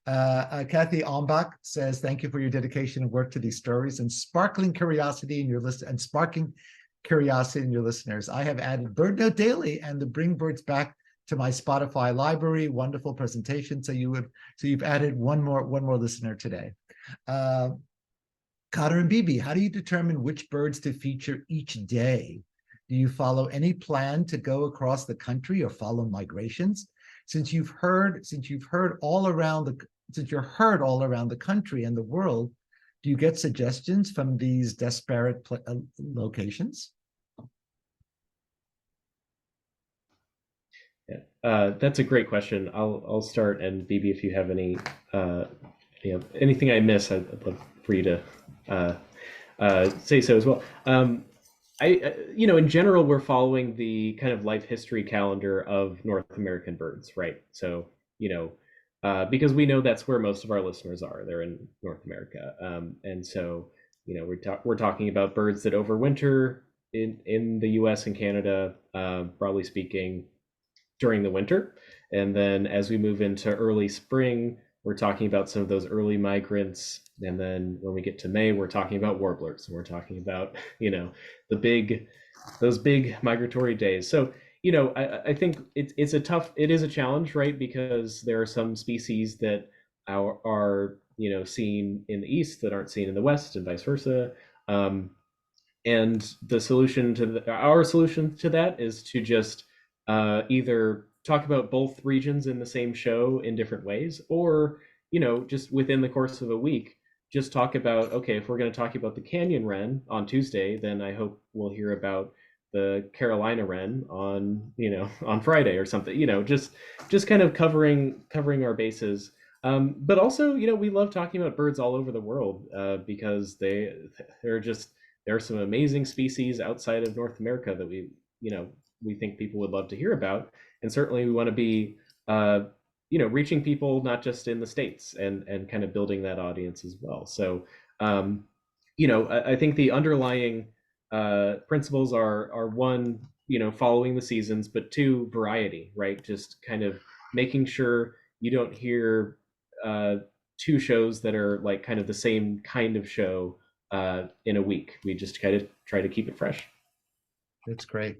Kathy Almbach says, thank you for your dedication and work to these stories and sparkling curiosity in your list and sparking curiosity in your listeners. I have added BirdNote Daily and the Bring Birds Back to my Spotify library. Wonderful presentation. So you've added one more listener today. Conor and Bibi, how do you determine which birds to feature each day? Do you follow any plan to go across the country or follow migrations? Since you're heard all around the country and the world, do you get suggestions from these disparate locations? Yeah, that's a great question. I'll start, and Bibi, if you have any anything I miss, I'd love for you to say so as well. In general, we're following the kind of life history calendar of North American birds, right? So, because we know that's where most of our listeners are. They're in North America, and so we're talking about birds that overwinter in the U.S. and Canada, broadly speaking, during the winter, and then as we move into early spring, we're talking about some of those early migrants. And then when we get to May, we're talking about warblers. And we're talking about, those big migratory days. So, I think it is a challenge, right? Because there are some species that are seen in the East that aren't seen in the West, and vice versa. And the solution our solution to that is to just either talk about both regions in the same show in different ways, or just within the course of a week, just talk about, okay, if we're going to talk about the canyon wren on Tuesday, then I hope we'll hear about the Carolina wren on Friday or something. Just kind of covering our bases. But also, we love talking about birds all over the world because there are some amazing species outside of North America that we think people would love to hear about. And certainly we want to be, reaching people not just in the States and kind of building that audience as well. So, I think the underlying principles are one, following the seasons, but two, variety, right? Just kind of making sure you don't hear two shows that are like kind of the same kind of show in a week. We just kind of try to keep it fresh. That's great.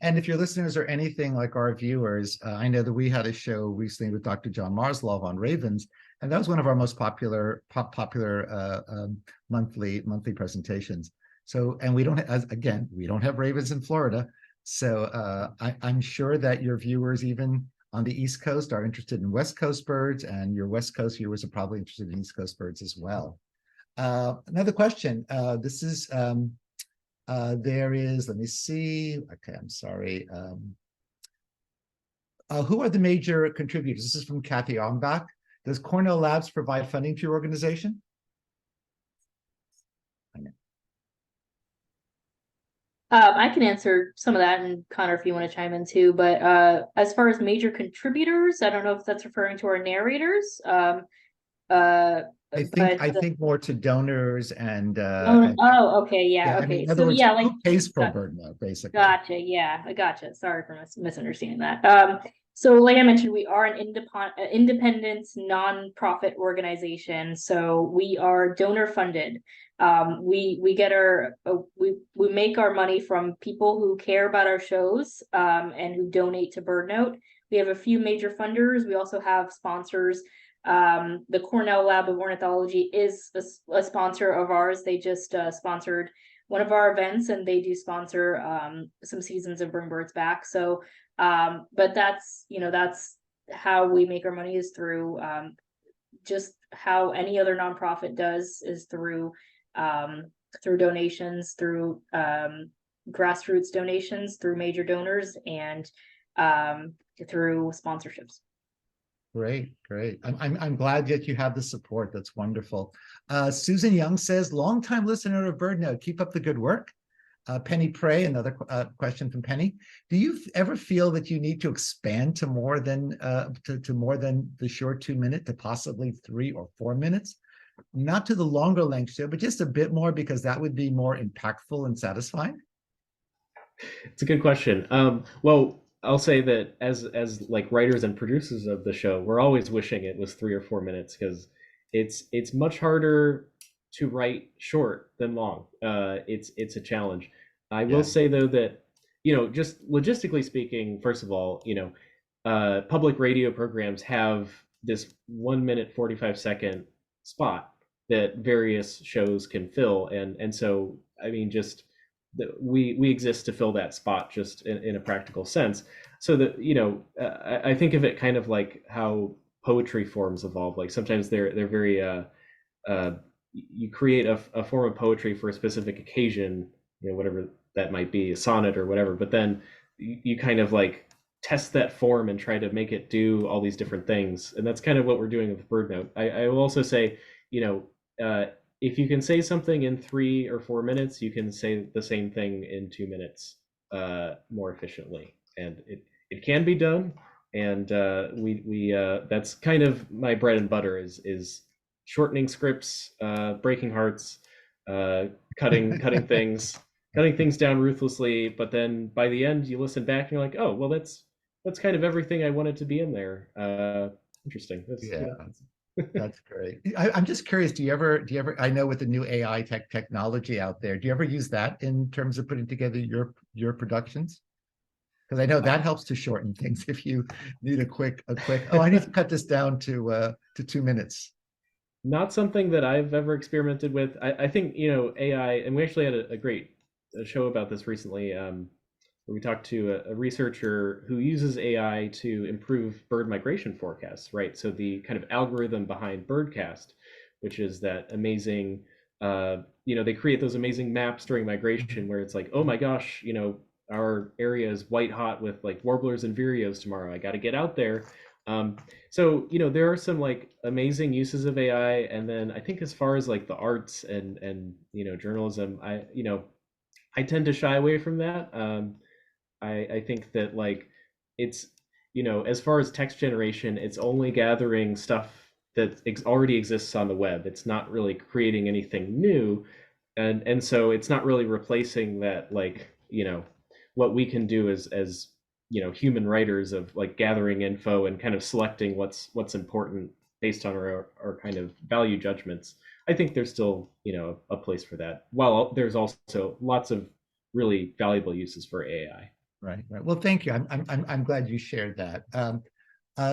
And if your listeners are anything like our viewers, I know that we had a show recently with Dr. John Marslov on ravens, and that was one of our most popular monthly presentations. So, and we don't have ravens in Florida, so I'm sure that your viewers, even on the East Coast, are interested in West Coast birds, and your West Coast viewers are probably interested in East Coast birds as well. Another question. This is There is, let me see. Okay, I'm sorry. Who are the major contributors? This is from Kathy Ombach. Does Cornell Labs provide funding to your organization? I can answer some of that, and Connor, if you want to chime in too. But as far as major contributors, I don't know if that's referring to our narrators. I think more to donors and Okay, yeah, I okay. mean, in other So words, yeah, like who pays for got- BirdNote, basically. Gotcha. Yeah, I gotcha. Sorry for misunderstanding that. So like I mentioned, we are an independent nonprofit organization. So we are donor funded. We get we make our money from people who care about our shows and who donate to BirdNote. We have a few major funders. We also have sponsors. The Cornell Lab of Ornithology is a sponsor of ours. They just sponsored one of our events, and they do sponsor some seasons of Bring Birds Back. So but that's that's how we make our money, is through just how any other nonprofit does, is through donations, through grassroots donations, through major donors, and through sponsorships. Great, great. I'm glad that you have the support. That's wonderful. Susan Young says, longtime listener of BirdNote, keep up the good work. Penny Prey, another question from Penny. Do you ever feel that you need to expand to more than the short 2 minute, to possibly 3 or 4 minutes? Not to the longer length show, but just a bit more, because that would be more impactful and satisfying? It's a good question. Well, I'll say that as like writers and producers of the show, we're always wishing it was 3 or 4 minutes, because it's much harder to write short than long. It's a challenge. I will say though that, just logistically speaking, first of all, public radio programs have this 1 minute 45-second spot that various shows can fill, and so I mean, just we exist to fill that spot, just in a practical sense. So that I think of it kind of like how poetry forms evolve. Like sometimes they're very you create a form of poetry for a specific occasion, whatever that might be, a sonnet or whatever, but then you kind of like test that form and try to make it do all these different things. And that's kind of what we're doing with BirdNote. I will also say, if you can say something in 3 or 4 minutes, you can say the same thing in 2 minutes more efficiently, and it can be done. And we that's kind of my bread and butter, is shortening scripts, breaking hearts, cutting things down ruthlessly. But then by the end, you listen back and you're like, oh, well, that's kind of everything I wanted to be in there. Interesting. That's great. I'm just curious, do you ever, I know with the new AI technology out there, do you ever use that in terms of putting together your productions? Because I know that helps to shorten things if you need a quick, oh, I need to cut this down to 2 minutes. Not something that I've ever experimented with. I think, AI, and we actually had a great show about this recently, where we talked to a researcher who uses AI to improve bird migration forecasts, right? So the kind of algorithm behind Birdcast, which is that amazing, they create those amazing maps during migration where it's like, oh my gosh, our area is white hot with like warblers and vireos tomorrow. I got to get out there. So there are some like amazing uses of AI, and then I think as far as like the arts and journalism, I tend to shy away from that. I think that like it's as far as text generation, it's only gathering stuff that already exists on the web. It's not really creating anything new, and so it's not really replacing that, like what we can do as human writers, of like gathering info and kind of selecting what's important based on our kind of value judgments. I think there's still a place for that, while there's also lots of really valuable uses for AI. Right. Well, thank you. I'm glad you shared that.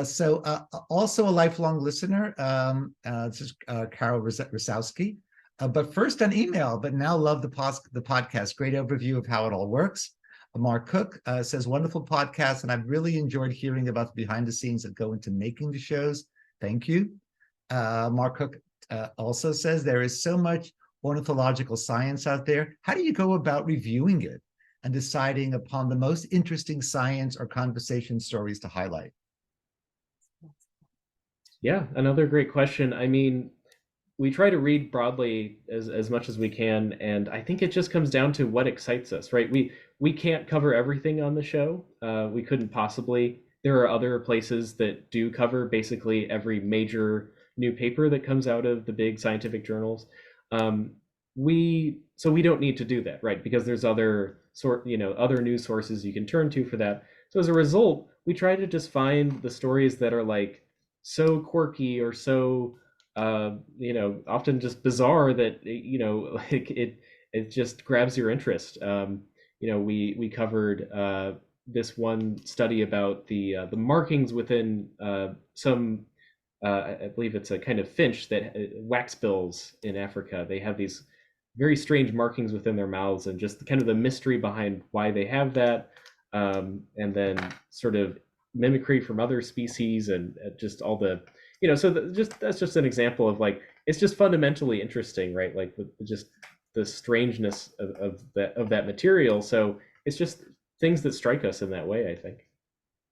So also a lifelong listener, this is Carol Rosowski, but first on email, but now love the podcast. Great overview of how it all works. Mark Cook says, wonderful podcast, and I've really enjoyed hearing about the behind the scenes that go into making the shows. Thank you. Mark Cook also says, there is so much ornithological science out there. How do you go about reviewing it and deciding upon the most interesting science or conversation stories to highlight? Yeah, another great question. I mean, we try to read broadly as much as we can, and I think it just comes down to what excites us, right? We can't cover everything on the show. We couldn't possibly. There are other places that do cover basically every major new paper that comes out of the big scientific journals. We don't need to do that, right? Because there's other other news sources you can turn to for that. So as a result, we try to just find the stories that are like so quirky or so often just bizarre that like it just grabs your interest. We covered this one study about the markings within some I believe it's a kind of finch that waxbills in Africa. They have these very strange markings within their mouths, and just kind of the mystery behind why they have that, and then sort of mimicry from other species, and just all the that's just an example of like it's just fundamentally interesting, right? Like just the strangeness of that material. So it's just things that strike us in that way, I think.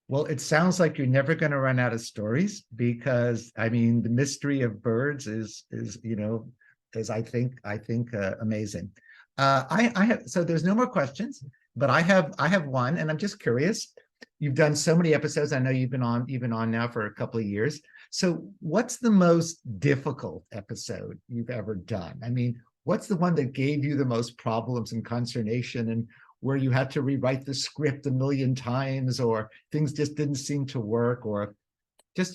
Well, it sounds like you're never going to run out of stories, because I mean the mystery of birds is I think amazing. I have, so there's no more questions, but I have one, and I'm just curious. You've done so many episodes. I know you've been on now for a couple of years. So what's the most difficult episode you've ever done? I mean, what's the one that gave you the most problems and consternation, and where you had to rewrite the script a million times, or things just didn't seem to work, or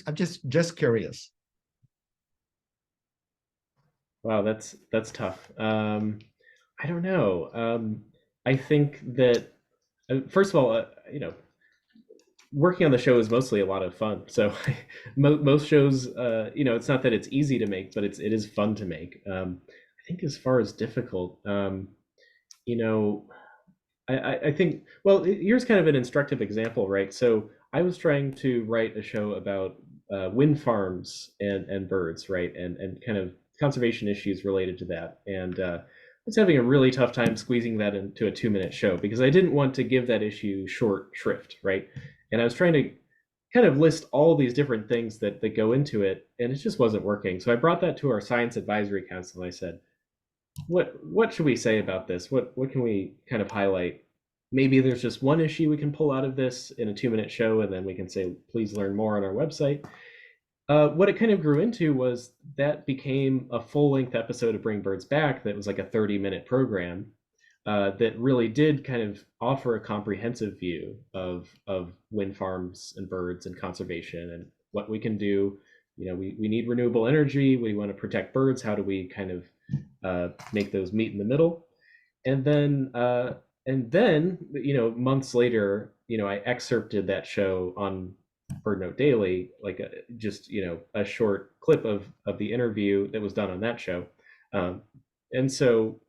I'm just curious. Wow, that's tough. I don't know. I think that first of all, working on the show is mostly a lot of fun. So most shows, it's not that it's easy to make, but it is fun to make. I think as far as difficult, I think, well, here's kind of an instructive example, right? So I was trying to write a show about wind farms and birds, right? And kind of conservation issues related to that. And I was having a really tough time squeezing that into a 2-minute show, because I didn't want to give that issue short shrift, right? And I was trying to kind of list all these different things that go into it, and it just wasn't working. So I brought that to our science advisory council, and I said, what should we say about this? What can we kind of highlight? Maybe there's just one issue we can pull out of this in a 2-minute show, and then we can say, please learn more on our website. What it kind of grew into was that became a full-length episode of Bring Birds Back that was like a 30-minute program that really did kind of offer a comprehensive view of wind farms and birds and conservation and what we can do. We need renewable energy. We want to protect birds. How do we kind of make those meet in the middle? And then months later, I excerpted that show on BirdNote Daily, like a short clip of the interview that was done on that show. And so,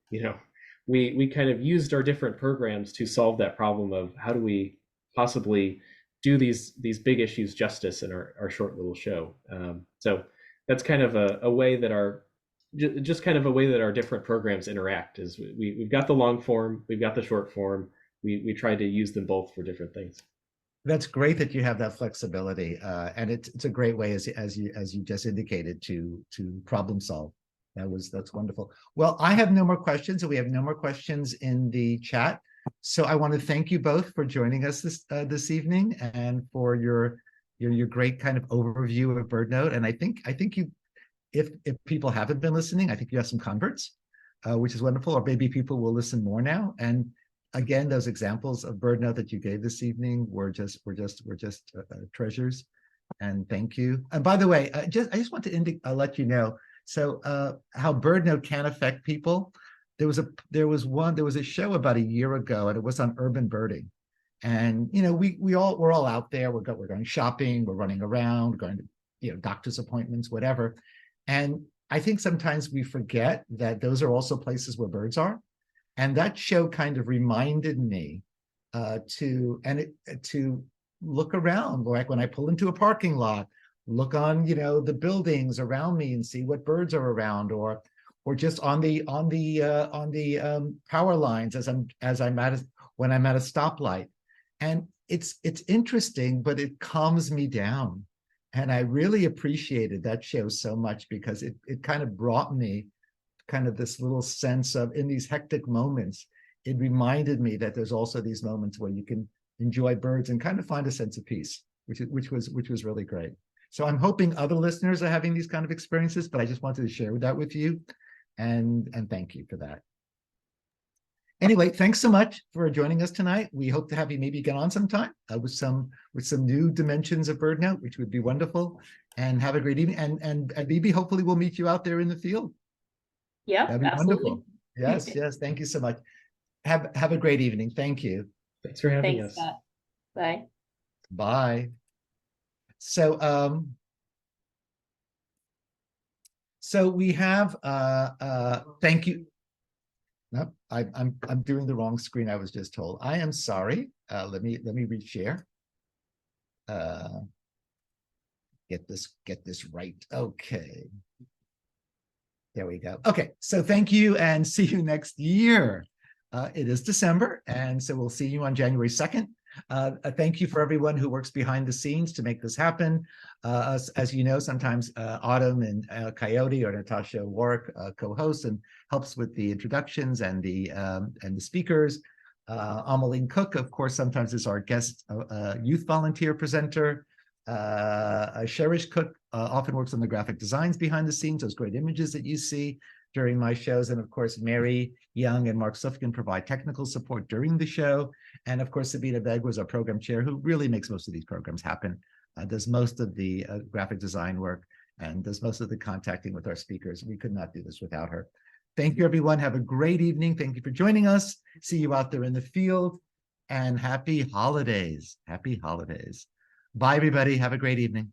we kind of used our different programs to solve that problem of how do we possibly do these big issues justice in our short little show. So that's kind of a way that our different programs interact. Is we've got the long form, we've got the short form. We try to use them both for different things. That's great that you have that flexibility, and it's a great way, as you just indicated, to problem solve. That's wonderful. Well, I have no more questions, and we have no more questions in the chat. So I want to thank you both for joining us this evening, and for your great kind of overview of BirdNote. And I think you, if people haven't been listening, I think you have some converts, which is wonderful. Or maybe people will listen more now. And again, those examples of BirdNote that you gave this evening were just treasures. And thank you. And by the way, I just want to let you know. So how BirdNote can affect people. There was a show about a year ago, and it was on urban birding. And we're all out there. We're going shopping. We're running around, going to doctor's appointments, whatever. And I think sometimes we forget that those are also places where birds are. And that show kind of reminded me to look around, like when I pull into a parking lot, look on the buildings around me and see what birds are around, or or just on the power lines when I'm at a stoplight. And it's interesting, but it calms me down. And I really appreciated that show so much because it kind of brought me kind of this little sense of, in these hectic moments, it reminded me that there's also these moments where you can enjoy birds and kind of find a sense of peace, which was really great. So I'm hoping other listeners are having these kind of experiences, but I just wanted to share that with you, and thank you for that. Anyway, thanks so much for joining us tonight. We hope to have you maybe get on sometime with some new dimensions of BirdNote, which would be wonderful. And have a great evening. And Bibi, hopefully we'll meet you out there in the field. Yeah, that'd be absolutely. wonderful. Yes. Thank you so much. Have a great evening. Thank you. Thanks for having us. Scott. Bye. Bye. So we have thank you. Nope, I'm doing the wrong screen. I was just told. I am sorry. Let me reshare. Get this right. Okay. There we go. Okay, so thank you and see you next year. It is December, and so we'll see you on January 2nd. Thank you for everyone who works behind the scenes to make this happen. As you know, sometimes Autumn and Coyote or Natasha Warwick co-host and helps with the introductions and the speakers. Amaline Cook, of course, sometimes is our guest youth volunteer presenter. Cherish Cook often works on the graphic designs behind the scenes, those great images that you see during my shows. And of course, Mary Young and Mark Slifkin provide technical support during the show. And of course, Sabina Beg was our program chair, who really makes most of these programs happen, does most of the graphic design work, and does most of the contacting with our speakers. We could not do this without her. Thank you, everyone. Have a great evening. Thank you for joining us. See you out there in the field, and happy holidays. Happy holidays. Bye, everybody. Have a great evening.